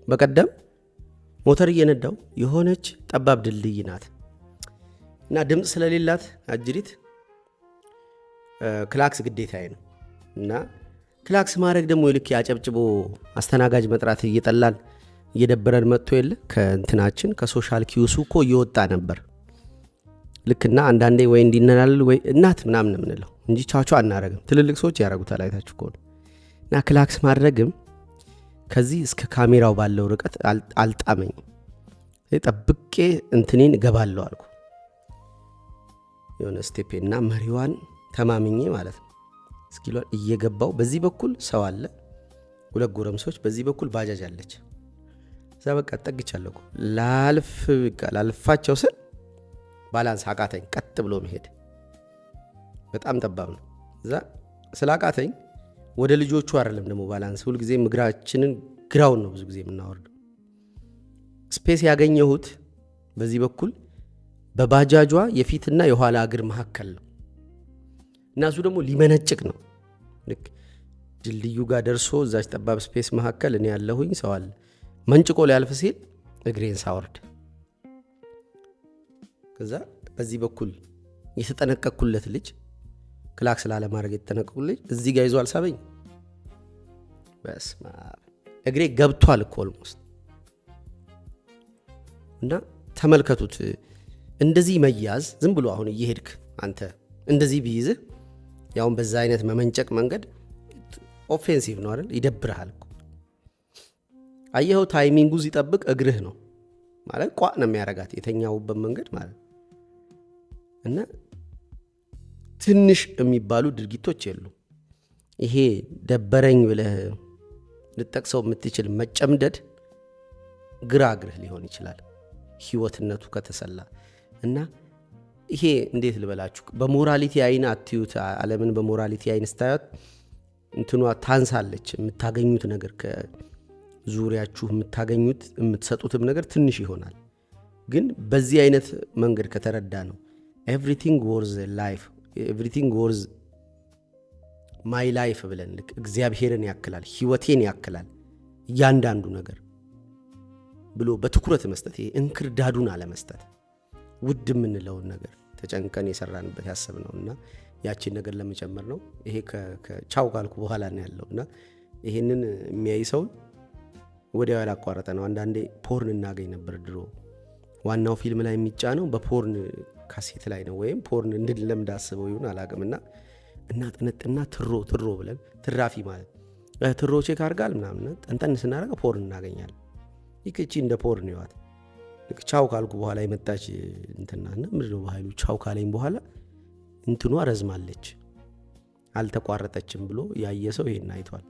በቀደም ሞተር እየነዳው የሆነች ጠባብ ድልድይ ናት እና ድምፅ ስለሌላት አጅሪት ክላክስ ግዴታዬ ነው እና ክላክስ ማድረግ ደግሞ ልክ ያጨብጭቦ አስተናጋጅ መጥራት እየጠላን እየደበረን መጥቶ የለ ከእንትናችን ከሶሻል ኪዩሱ እኮ እየወጣ ነበር። ልክና አንዳንዴ ወይ እንዲነናል ወይ እናት ምናምን ምንለው እንጂ ቻቻ አናረግም። ትልልቅ ሰዎች ያረጉታል አይታችሁ ከሆነ እና ክላክስ ማድረግም ከዚህ እስከ ካሜራው ባለው ርቀት አልጣመኝ። ጠብቄ እንትኔን እገባለሁ አልኩ የሆነ ስቴፔና መሪዋን ተማምኜ ማለት ነው። እስኪሏን እየገባው በዚህ በኩል ሰው አለ፣ ሁለት ጎረምሶች፣ በዚህ በኩል ባጃጅ አለች። እዛ በቃ ጠግቻለሁ ላልፋቸው ስል ባላንስ አቃተኝ። ቀጥ ብሎ መሄድ በጣም ጠባብ ነው። እዛ ስላቃተኝ ወደ ልጆቹ አይደለም ደግሞ ባላንስ ሁል ጊዜ እግራችንን ግራውን ነው ብዙ ጊዜ የምናወርደው። ስፔስ ያገኘሁት በዚህ በኩል በባጃጇ የፊትና የኋላ እግር መካከል ነው እና እሱ ደግሞ ሊመነጭቅ ነው። ልክ ድልድዩ ጋር ደርሶ እዛች ጠባብ ስፔስ መካከል እኔ ያለሁኝ ሰው አለ መንጭቆ ሊያልፍ ሲል እግሬን ሳወርድ ከዛ በዚህ በኩል የተጠነቀቅኩለት ልጅ ክላክስ ላለማድረግ የተጠነቀቅኩለት ልጅ እዚህ ጋር ይዞ አልሳበኝ። በስመ አብ እግሬ ገብቷል እኮ ኦልሞስት። እና ተመልከቱት እንደዚህ መያዝ ዝም ብሎ አሁን እየሄድክ አንተ እንደዚህ ቢይዝህ ያውን በዛ አይነት መመንጨቅ መንገድ ኦፌንሲቭ ነው አይደል? ይደብርሃል እኮ አየኸው። ታይሚንጉ ሲጠብቅ እግርህ ነው ማለት ቋ ነው የሚያረጋት የተኛውበት መንገድ ማለት እና ትንሽ የሚባሉ ድርጊቶች የሉ። ይሄ ደበረኝ ብለህ ልጠቅሰው የምትችል መጨምደድ ግራ እግርህ ሊሆን ይችላል ህይወትነቱ ከተሰላ እና ይሄ እንዴት ልበላችሁ በሞራሊቲ አይን አትዩት። ዓለምን በሞራሊቲ አይን ስታዩት እንትኗ ታንሳለች። የምታገኙት ነገር ከዙሪያችሁ የምታገኙት የምትሰጡትም ነገር ትንሽ ይሆናል። ግን በዚህ አይነት መንገድ ከተረዳ ነው ኤቭሪቲንግ ወርዝ ላይፍ ኤቭሪቲንግ ወርዝ ማይ ላይፍ ብለን ልክ እግዚአብሔርን ያክላል ህይወቴን ያክላል እያንዳንዱ ነገር ብሎ በትኩረት መስጠት። ይሄ እንክርዳዱን አለመስጠት ውድ የምንለውን ነገር ተጨንቀን የሰራንበት ያሰብነውና ያቺን ነገር ለመጨመር ነው። ይሄ ከቻው ካልኩ በኋላ ነው ያለውና ይሄንን የሚያይ ሰው ወዲያው ያላቋረጠ ነው። አንዳንዴ ፖርን እናገኝ ነበር ድሮ። ዋናው ፊልም ላይ የሚጫነው በፖርን ካሴት ላይ ነው ወይም ፖርን እንድንለምድ አስበው ይሁን አላቅምና እናጥነጥና ትሮ ብለን ትራፊ ማለት ትሮ ቼክ አድርጋል ምናምን ጠንጠን ስናደርገው ፖርን እናገኛለን። ይህቺ እንደ ፖርን ይዋት ቻው ካልኩ በኋላ የመጣች እንትናና ምንድነው በኃይሉ ቻው ካለኝ በኋላ እንትኗ ረዝማለች አልተቋረጠችም ብሎ ያየ ሰው ይሄን አይቷል።